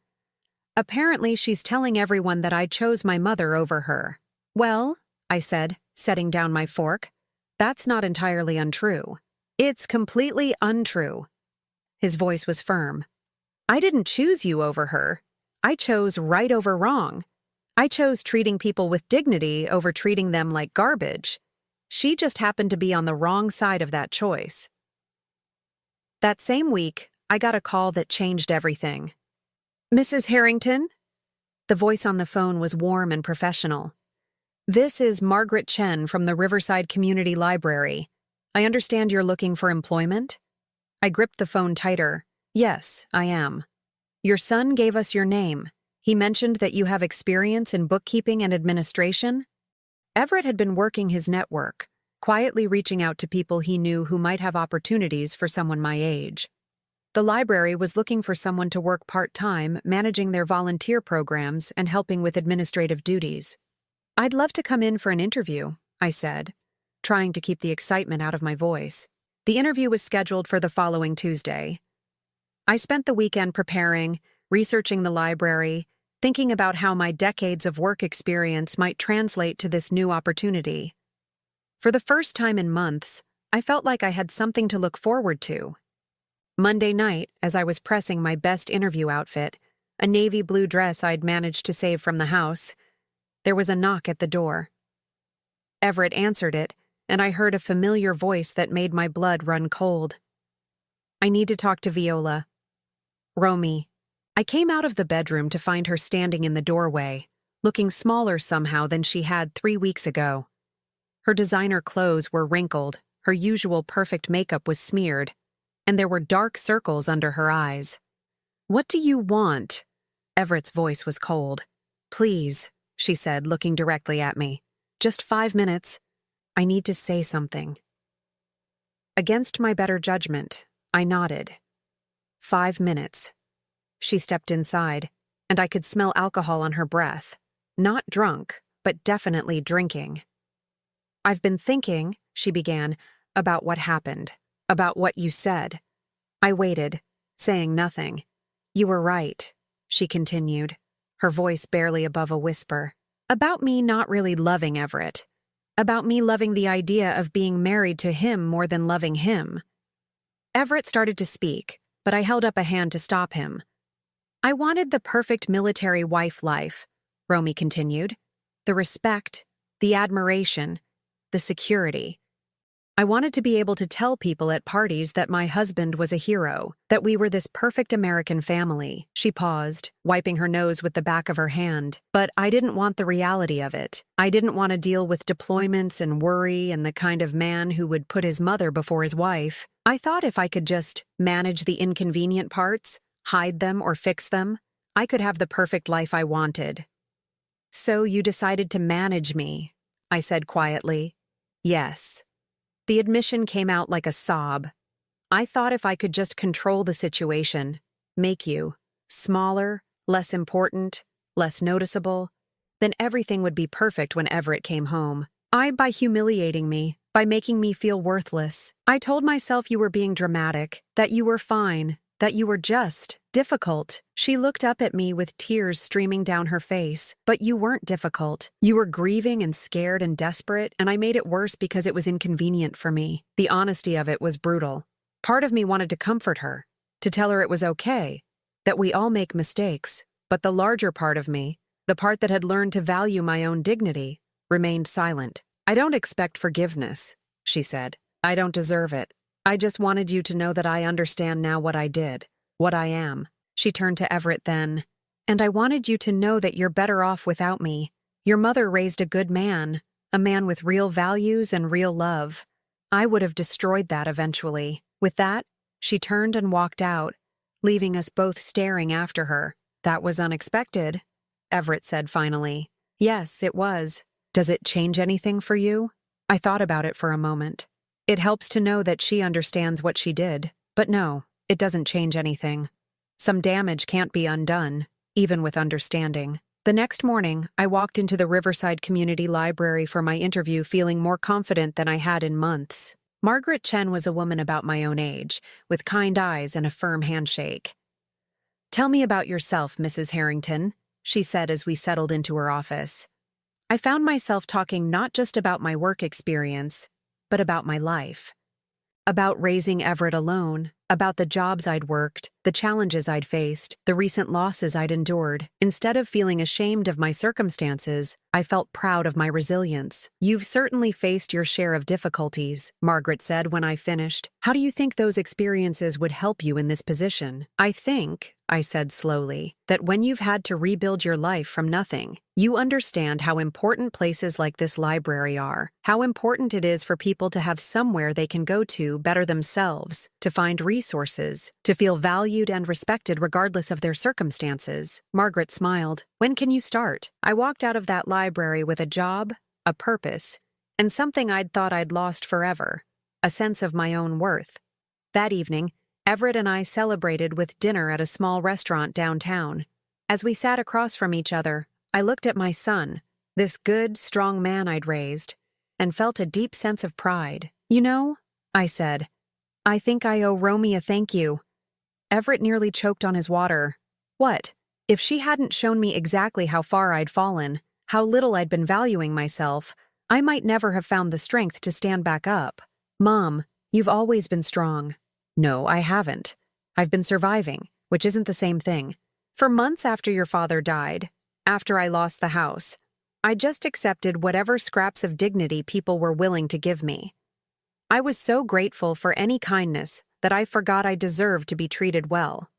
"Apparently she's telling everyone that I chose my mother over her." "Well," I said, setting down my fork, "that's not entirely untrue. It's completely untrue." His voice was firm. "I didn't choose you over her. I chose right over wrong. I chose treating people with dignity over treating them like garbage. She just happened to be on the wrong side of that choice." That same week, I got a call that changed everything. "Mrs. Harrington?" The voice on the phone was warm and professional. "This is Margaret Chen from the Riverside Community Library. I understand you're looking for employment?" I gripped the phone tighter. "Yes, I am. Your son gave us your name. He mentioned that you have experience in bookkeeping and administration?" Everett had been working his network, quietly reaching out to people he knew who might have opportunities for someone my age. The library was looking for someone to work part-time, managing their volunteer programs and helping with administrative duties. "I'd love to come in for an interview," I said, trying to keep the excitement out of my voice. The interview was scheduled for the following Tuesday. I spent the weekend preparing, researching the library, thinking about how my decades of work experience might translate to this new opportunity. For the first time in months, I felt like I had something to look forward to. Monday night, as I was pressing my best interview outfit, a navy blue dress I'd managed to save from the house, there was a knock at the door. Everett answered it, and I heard a familiar voice that made my blood run cold. "I need to talk to Viola." "Romy." I came out of the bedroom to find her standing in the doorway, looking smaller somehow than she had 3 weeks ago. Her designer clothes were wrinkled, her usual perfect makeup was smeared, and there were dark circles under her eyes. "What do you want?" Everett's voice was cold. "Please," she said, looking directly at me. "Just 5 minutes. I need to say something." Against my better judgment, I nodded. 5 minutes. She stepped inside, and I could smell alcohol on her breath. Not drunk, but definitely drinking. "I've been thinking," she began, "about what happened. About what you said. I waited, saying nothing. You were right, she continued, her voice barely above a whisper. About me not really loving Everett. About me loving the idea of being married to him more than loving him. Everett started to speak, but I held up a hand to stop him. I wanted the perfect military wife life, Romy continued. The respect, the admiration, the security. I wanted to be able to tell people at parties that my husband was a hero, that we were this perfect American family. She paused, wiping her nose with the back of her hand. But I didn't want the reality of it. I didn't want to deal with deployments and worry and the kind of man who would put his mother before his wife. I thought if I could just manage the inconvenient parts, hide them or fix them, I could have the perfect life I wanted. So you decided to manage me, I said quietly. Yes. The admission came out like a sob. I thought if I could just control the situation, make you smaller, less important, less noticeable, then everything would be perfect when Everett came home. By humiliating me, by making me feel worthless. I told myself you were being dramatic, that you were fine, that you were just difficult. She looked up at me with tears streaming down her face. But you weren't difficult. You were grieving and scared and desperate, and I made it worse because it was inconvenient for me. The honesty of it was brutal. Part of me wanted to comfort her, to tell her it was okay, that we all make mistakes. But the larger part of me, the part that had learned to value my own dignity, remained silent. I don't expect forgiveness, she said. I don't deserve it. I just wanted you to know that I understand now what I did, what I am. She turned to Everett then. And I wanted you to know that you're better off without me. Your mother raised a good man, a man with real values and real love. I would have destroyed that eventually. With that, she turned and walked out, leaving us both staring after her. That was unexpected, Everett said finally. Yes, it was. Does it change anything for you? I thought about it for a moment. It helps to know that she understands what she did. But no, it doesn't change anything. Some damage can't be undone, even with understanding. The next morning, I walked into the Riverside Community Library for my interview feeling more confident than I had in months. Margaret Chen was a woman about my own age, with kind eyes and a firm handshake. Tell me about yourself, Mrs. Harrington, she said as we settled into her office. I found myself talking not just about my work experience, but about my life. About raising Everett alone, about the jobs I'd worked, the challenges I'd faced, the recent losses I'd endured. Instead of feeling ashamed of my circumstances, I felt proud of my resilience. You've certainly faced your share of difficulties, Margaret said when I finished. How do you think those experiences would help you in this position? I think, I said slowly, that when you've had to rebuild your life from nothing, you understand how important places like this library are, how important it is for people to have somewhere they can go to better themselves, to find resources, to feel valued and respected regardless of their circumstances. Margaret smiled. When can you start? I walked out of that library with a job, a purpose, and something I'd thought I'd lost forever, a sense of my own worth. That evening, Everett and I celebrated with dinner at a small restaurant downtown. As we sat across from each other, I looked at my son, this good, strong man I'd raised, and felt a deep sense of pride. You know, I said, I think I owe Romy a thank you. Everett nearly choked on his water. What? If she hadn't shown me exactly how far I'd fallen, how little I'd been valuing myself, I might never have found the strength to stand back up. Mom, you've always been strong. No, I haven't. I've been surviving, which isn't the same thing. For months after your father died, after I lost the house, I just accepted whatever scraps of dignity people were willing to give me. I was so grateful for any kindness that I forgot I deserved to be treated well.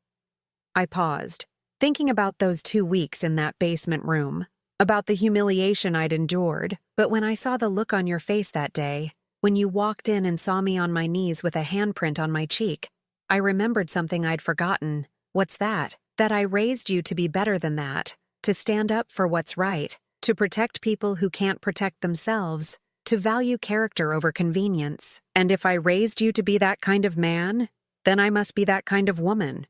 I paused, thinking about those 2 weeks in that basement room, about the humiliation I'd endured, but when I saw the look on your face that day, when you walked in and saw me on my knees with a handprint on my cheek, I remembered something I'd forgotten. What's that? That I raised you to be better than that, to stand up for what's right, to protect people who can't protect themselves, to value character over convenience. And if I raised you to be that kind of man, then I must be that kind of woman.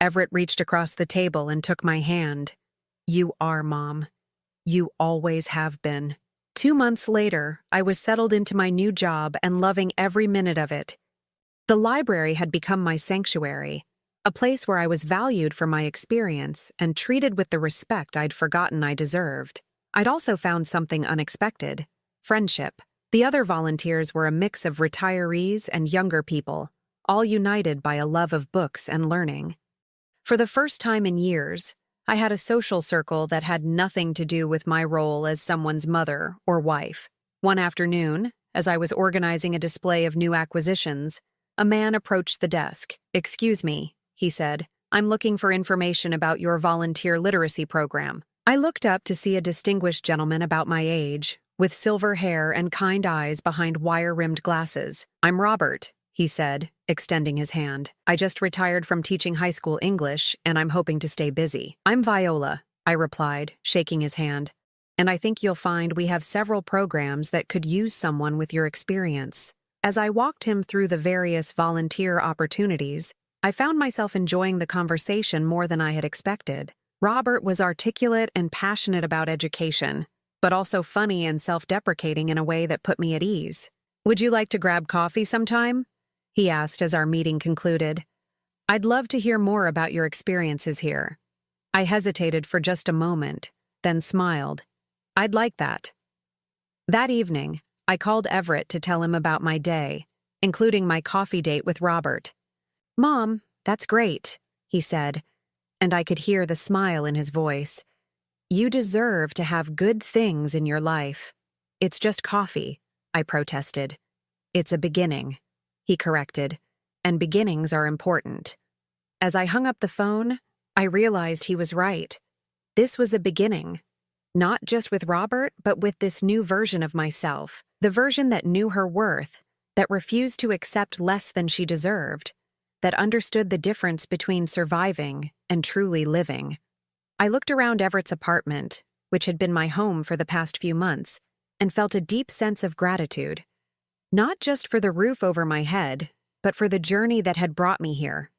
Everett reached across the table and took my hand. You are, Mom. You always have been. 2 months later, I was settled into my new job and loving every minute of it. The library had become my sanctuary, a place where I was valued for my experience and treated with the respect I'd forgotten I deserved. I'd also found something unexpected: friendship. The other volunteers were a mix of retirees and younger people, all united by a love of books and learning. For the first time in years, I had a social circle that had nothing to do with my role as someone's mother or wife. One afternoon, as I was organizing a display of new acquisitions, a man approached the desk. "Excuse me," he said. "I'm looking for information about your volunteer literacy program." I looked up to see a distinguished gentleman about my age, with silver hair and kind eyes behind wire-rimmed glasses. "I'm Robert," he said, extending his hand. "I just retired from teaching high school English, and I'm hoping to stay busy." "I'm Viola," I replied, shaking his hand. "And I think you'll find we have several programs that could use someone with your experience." As I walked him through the various volunteer opportunities, I found myself enjoying the conversation more than I had expected. Robert was articulate and passionate about education, but also funny and self-deprecating in a way that put me at ease. "Would you like to grab coffee sometime?" he asked as our meeting concluded. "I'd love to hear more about your experiences here." I hesitated for just a moment, then smiled. "I'd like that." That evening, I called Everett to tell him about my day, including my coffee date with Robert. "Mom, that's great," he said, and I could hear the smile in his voice. "You deserve to have good things in your life." "It's just coffee," I protested. "It's a beginning," he corrected, "and beginnings are important." As I hung up the phone, I realized he was right. This was a beginning. Not just with Robert, but with this new version of myself, the version that knew her worth, that refused to accept less than she deserved, that understood the difference between surviving and truly living. I looked around Everett's apartment, which had been my home for the past few months, and felt a deep sense of gratitude. Not just for the roof over my head, but for the journey that had brought me here.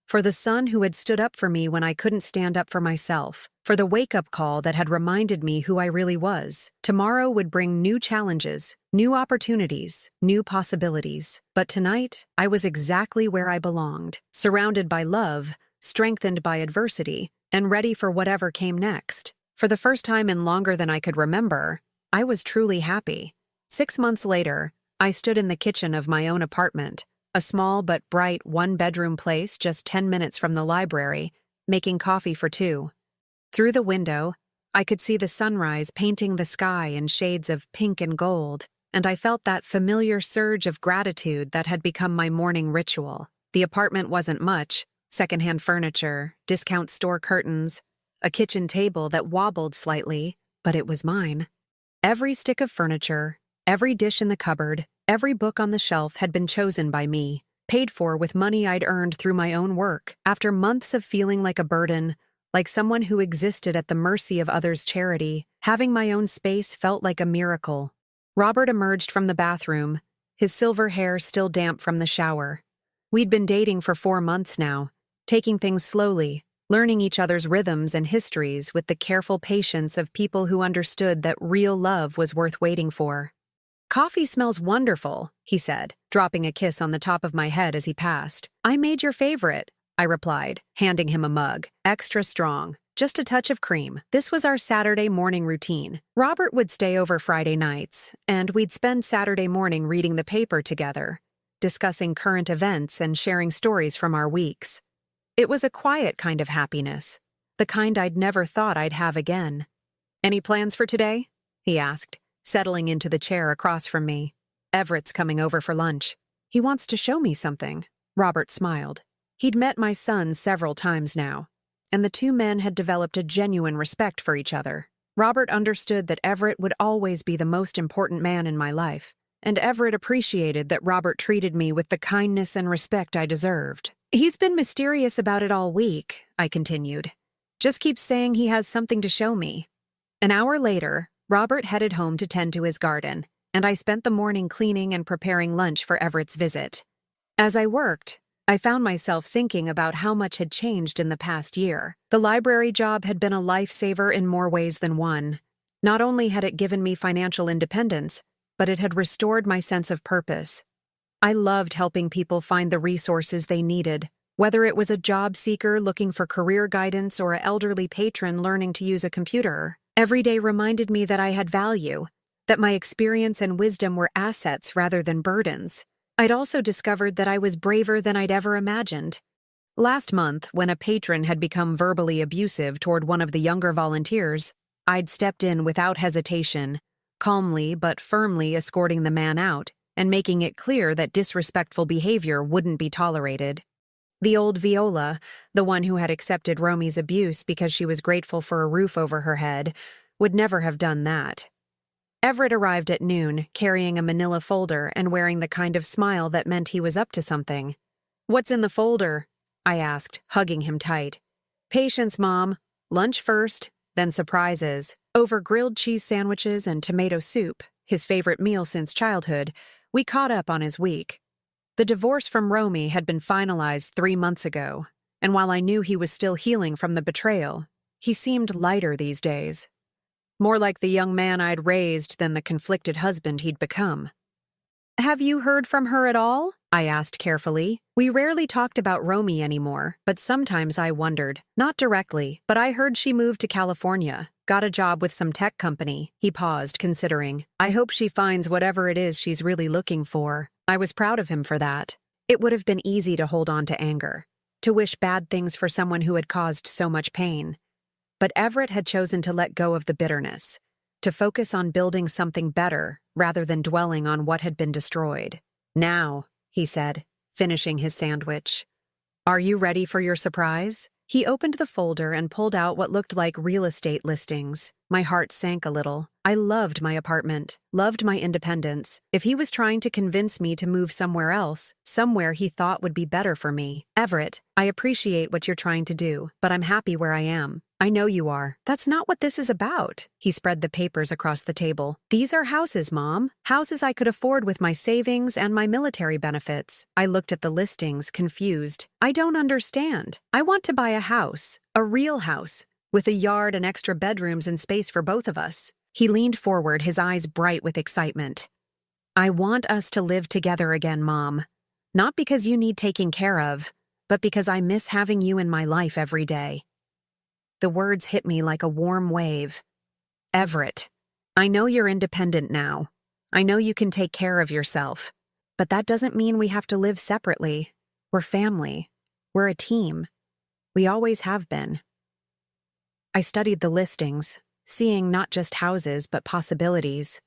For the son who had stood up for me when I couldn't stand up for myself. For the wake-up call that had reminded me who I really was. Tomorrow would bring new challenges, new opportunities, new possibilities. But tonight, I was exactly where I belonged, surrounded by love, strengthened by adversity, and ready for whatever came next. For the first time in longer than I could remember, I was truly happy. 6 months later, I stood in the kitchen of my own apartment, a small but bright one-bedroom place just 10 minutes from the library, making coffee for two. Through the window, I could see the sunrise painting the sky in shades of pink and gold, and I felt that familiar surge of gratitude that had become my morning ritual. The apartment wasn't much: secondhand furniture, discount store curtains, a kitchen table that wobbled slightly, but it was mine. Every stick of furniture, every dish in the cupboard, every book on the shelf had been chosen by me, paid for with money I'd earned through my own work. After months of feeling like a burden, like someone who existed at the mercy of others' charity, having my own space felt like a miracle. Robert emerged from the bathroom, his silver hair still damp from the shower. We'd been dating for 4 months now, taking things slowly, learning each other's rhythms and histories with the careful patience of people who understood that real love was worth waiting for. "Coffee smells wonderful," he said, dropping a kiss on the top of my head as he passed. "I made your favorite," I replied, handing him a mug. "Extra strong, just a touch of cream." This was our Saturday morning routine. Robert would stay over Friday nights, and we'd spend Saturday morning reading the paper together, discussing current events and sharing stories from our weeks. It was a quiet kind of happiness, the kind I'd never thought I'd have again. "Any plans for today?" he asked, settling into the chair across from me. "Everett's coming over for lunch. He wants to show me something." Robert smiled. He'd met my son several times now, and the two men had developed a genuine respect for each other. Robert understood that Everett would always be the most important man in my life, and Everett appreciated that Robert treated me with the kindness and respect I deserved. "He's been mysterious about it all week," I continued. "Just keeps saying he has something to show me." An hour later, Robert headed home to tend to his garden, and I spent the morning cleaning and preparing lunch for Everett's visit. As I worked, I found myself thinking about how much had changed in the past year. The library job had been a lifesaver in more ways than one. Not only had it given me financial independence, but it had restored my sense of purpose. I loved helping people find the resources they needed, whether it was a job seeker looking for career guidance or an elderly patron learning to use a computer. Every day reminded me that I had value, that my experience and wisdom were assets rather than burdens. I'd also discovered that I was braver than I'd ever imagined. Last month, when a patron had become verbally abusive toward one of the younger volunteers, I'd stepped in without hesitation, calmly but firmly escorting the man out and making it clear that disrespectful behavior wouldn't be tolerated. The old Viola, the one who had accepted Romy's abuse because she was grateful for a roof over her head, would never have done that. Everett arrived at noon, carrying a manila folder and wearing the kind of smile that meant he was up to something. "What's in the folder?" I asked, hugging him tight. "Patience, Mom. Lunch first, then surprises." Over grilled cheese sandwiches and tomato soup, his favorite meal since childhood, we caught up on his week. The divorce from Romy had been finalized 3 months ago, and while I knew he was still healing from the betrayal, he seemed lighter these days. More like the young man I'd raised than the conflicted husband he'd become. "Have you heard from her at all?" I asked carefully. We rarely talked about Romy anymore, but sometimes I wondered. Not directly, but I heard she moved to California, got a job with some tech company. He paused, considering. "I hope she finds whatever it is she's really looking for." I was proud of him for that. It would have been easy to hold on to anger, to wish bad things for someone who had caused so much pain. But Everett had chosen to let go of the bitterness, to focus on building something better rather than dwelling on what had been destroyed. "Now," he said, finishing his sandwich. "Are you ready for your surprise?" He opened the folder and pulled out what looked like real estate listings. My heart sank a little. I loved my apartment, loved my independence. If he was trying to convince me to move somewhere else, somewhere he thought would be better for me. "Everett, I appreciate what you're trying to do, but I'm happy where I am." "I know you are. That's not what this is about." He spread the papers across the table. "These are houses, Mom. Houses I could afford with my savings and my military benefits." I looked at the listings, confused. "I don't understand. I want to buy a house, a real house, with a yard and extra bedrooms and space for both of us." He leaned forward, his eyes bright with excitement. "I want us to live together again, Mom. Not because you need taking care of, but because I miss having you in my life every day." The words hit me like a warm wave. "Everett, I know you're independent now. I know you can take care of yourself. But that doesn't mean we have to live separately. We're family. We're a team. We always have been." I studied the listings, seeing not just houses but possibilities.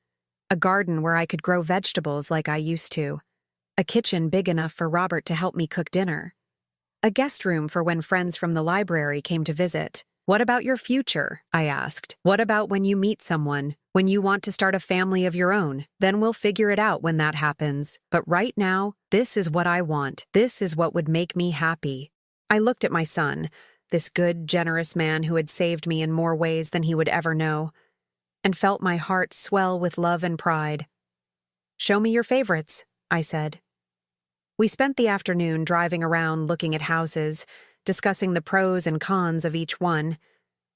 A garden where I could grow vegetables like I used to. A kitchen big enough for Robert to help me cook dinner. A guest room for when friends from the library came to visit. "What about your future?" I asked. "What about when you meet someone, when you want to start a family of your own? Then we'll figure it out when that happens. But right now, this is what I want. This is what would make me happy." I looked at my son, this good, generous man who had saved me in more ways than he would ever know, and felt my heart swell with love and pride. "Show me your favorites," I said. We spent the afternoon driving around looking at houses, discussing the pros and cons of each one.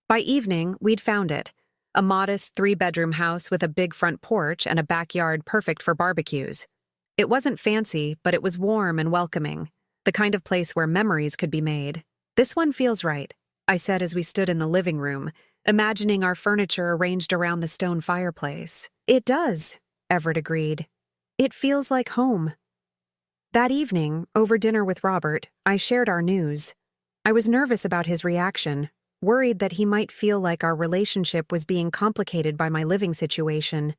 By evening, we'd found it. A modest 3-bedroom house with a big front porch and a backyard perfect for barbecues. It wasn't fancy, but it was warm and welcoming, the kind of place where memories could be made. "This one feels right," I said as we stood in the living room, imagining our furniture arranged around the stone fireplace. "It does," Everett agreed. "It feels like home." That evening, over dinner with Robert, I shared our news. I was nervous about his reaction, worried that he might feel like our relationship was being complicated by my living situation.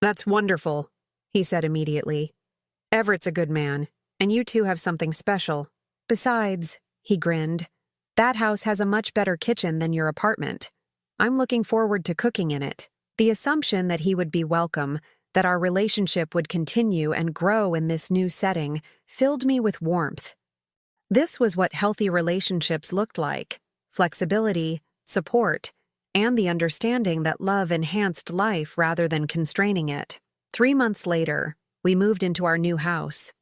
"That's wonderful," he said immediately. "Everett's a good man, and you two have something special. Besides," he grinned, "that house has a much better kitchen than your apartment. I'm looking forward to cooking in it." The assumption that he would be welcome, that our relationship would continue and grow in this new setting, filled me with warmth. This was what healthy relationships looked like: flexibility, support, and the understanding that love enhanced life rather than constraining it. 3 months later, we moved into our new house.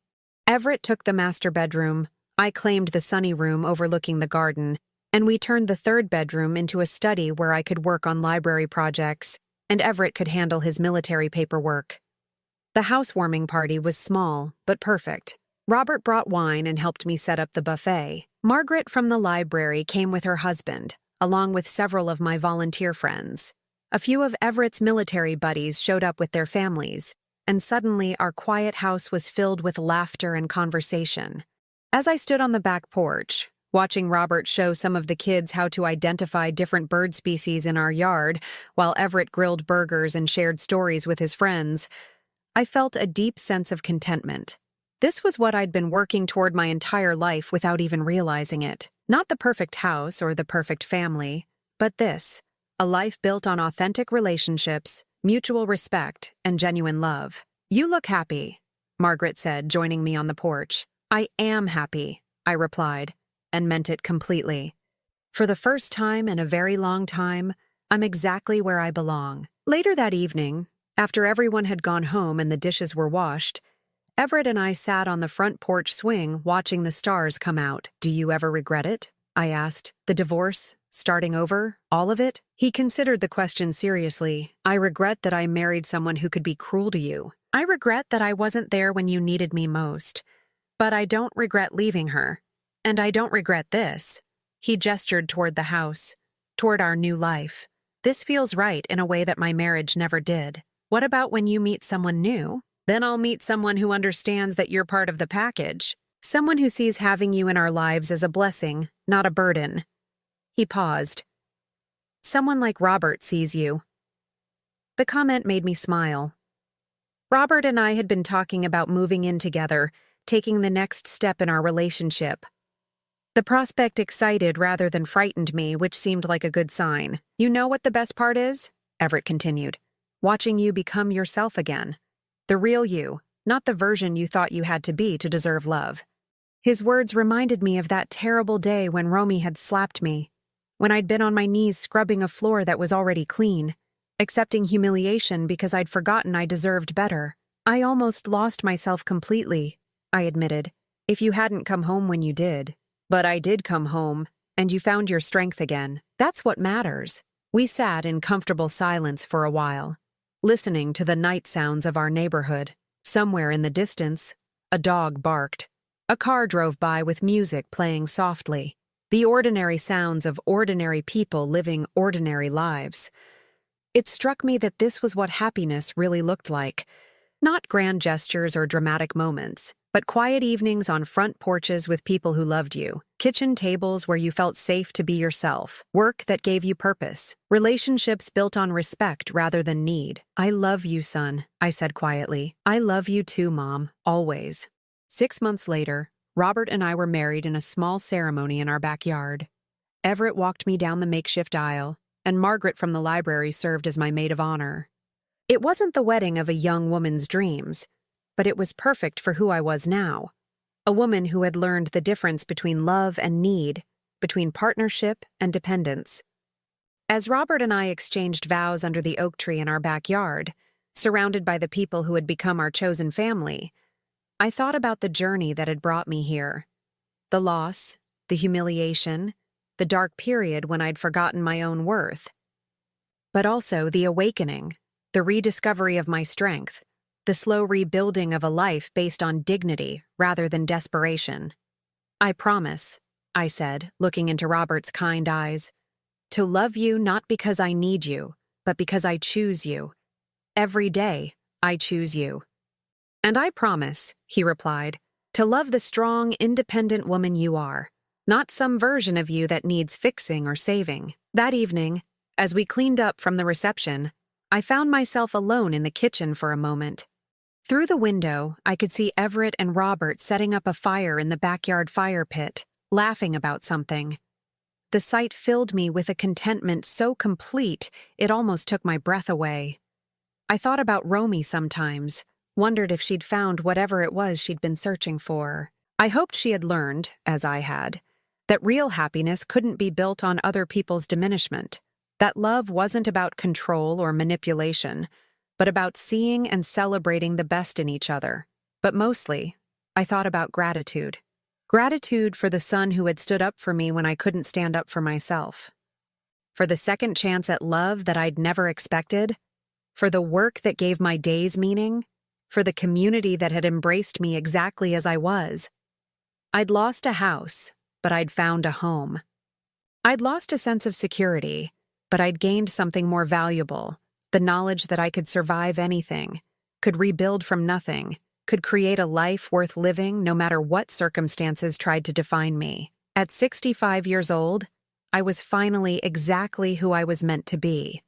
Everett took the master bedroom, I claimed the sunny room overlooking the garden, and we turned the 3rd bedroom into a study where I could work on library projects, and Everett could handle his military paperwork. The housewarming party was small, but perfect. Robert brought wine and helped me set up the buffet. Margaret from the library came with her husband, along with several of my volunteer friends. A few of Everett's military buddies showed up with their families, and suddenly our quiet house was filled with laughter and conversation. As I stood on the back porch, watching Robert show some of the kids how to identify different bird species in our yard, while Everett grilled burgers and shared stories with his friends, I felt a deep sense of contentment. This was what I'd been working toward my entire life without even realizing it. Not the perfect house or the perfect family, but this, a life built on authentic relationships, mutual respect, and genuine love. "You look happy," Margaret said, joining me on the porch. "I am happy," I replied, and meant it completely. For the first time in a very long time, I'm exactly where I belong. Later that evening, after everyone had gone home and the dishes were washed, Everett and I sat on the front porch swing watching the stars come out. "Do you ever regret it?" I asked. "The divorce? Starting over? All of it?" He considered the question seriously. "I regret that I married someone who could be cruel to you. I regret that I wasn't there when you needed me most. But I don't regret leaving her. And I don't regret this." He gestured toward the house, toward our new life. "This feels right in a way that my marriage never did. What about when you meet someone new? Then I'll meet someone who understands that you're part of the package. Someone who sees having you in our lives as a blessing, not a burden." He paused. "Someone like Robert sees you." The comment made me smile. Robert and I had been talking about moving in together, taking the next step in our relationship. The prospect excited rather than frightened me, which seemed like a good sign. "You know what the best part is?" Everett continued. "Watching you become yourself again. The real you, not the version you thought you had to be to deserve love." His words reminded me of that terrible day when Romy had slapped me, when I'd been on my knees scrubbing a floor that was already clean, accepting humiliation because I'd forgotten I deserved better. "I almost lost myself completely," I admitted, "if you hadn't come home when you did. But I did come home, and you found your strength again. That's what matters." We sat in comfortable silence for a while, listening to the night sounds of our neighborhood. Somewhere in the distance, a dog barked. A car drove by with music playing softly. The ordinary sounds of ordinary people living ordinary lives. It struck me that this was what happiness really looked like. Not grand gestures or dramatic moments, but quiet evenings on front porches with people who loved you, kitchen tables where you felt safe to be yourself, work that gave you purpose, relationships built on respect rather than need. "I love you, son," I said quietly. "I love you too, Mom, always." 6 months later, Robert and I were married in a small ceremony in our backyard. Everett walked me down the makeshift aisle, and Margaret from the library served as my maid of honor. It wasn't the wedding of a young woman's dreams, but it was perfect for who I was now. A woman who had learned the difference between love and need, between partnership and dependence. As Robert and I exchanged vows under the oak tree in our backyard, surrounded by the people who had become our chosen family, I thought about the journey that had brought me here. The loss, the humiliation, the dark period when I'd forgotten my own worth. But also the awakening, the rediscovery of my strength, the slow rebuilding of a life based on dignity rather than desperation. "I promise," I said, looking into Robert's kind eyes, "to love you not because I need you, but because I choose you. Every day, I choose you." "And I promise," he replied, "to love the strong, independent woman you are, not some version of you that needs fixing or saving." That evening, as we cleaned up from the reception, I found myself alone in the kitchen for a moment. Through the window, I could see Everett and Robert setting up a fire in the backyard fire pit, laughing about something. The sight filled me with a contentment so complete it almost took my breath away. I thought about Romy sometimes, wondered if she'd found whatever it was she'd been searching for. I hoped she had learned, as I had, that real happiness couldn't be built on other people's diminishment, that love wasn't about control or manipulation, but about seeing and celebrating the best in each other. But mostly, I thought about gratitude. Gratitude for the son who had stood up for me when I couldn't stand up for myself. For the second chance at love that I'd never expected. For the work that gave my days meaning. for the community that had embraced me exactly as I was. I'd lost a house, but I'd found a home. I'd lost a sense of security, but I'd gained something more valuable, the knowledge that I could survive anything, could rebuild from nothing, could create a life worth living no matter what circumstances tried to define me. At 65 years old, I was finally exactly who I was meant to be.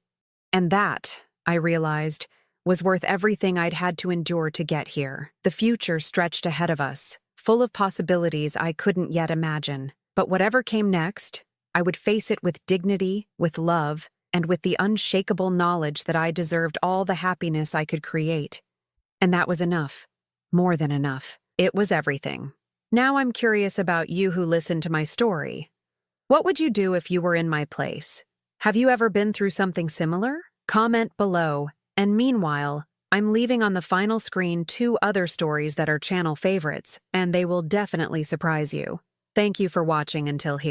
And that, I realized, was worth everything I'd had to endure to get here. The future stretched ahead of us, full of possibilities I couldn't yet imagine. But whatever came next, I would face it with dignity, with love, and with the unshakable knowledge that I deserved all the happiness I could create. And that was enough. More than enough. It was everything. Now I'm curious about you who listened to my story. What would you do if you were in my place? Have you ever been through something similar? Comment below. And meanwhile, I'm leaving on the final screen 2 other stories that are channel favorites, and they will definitely surprise you. Thank you for watching until here.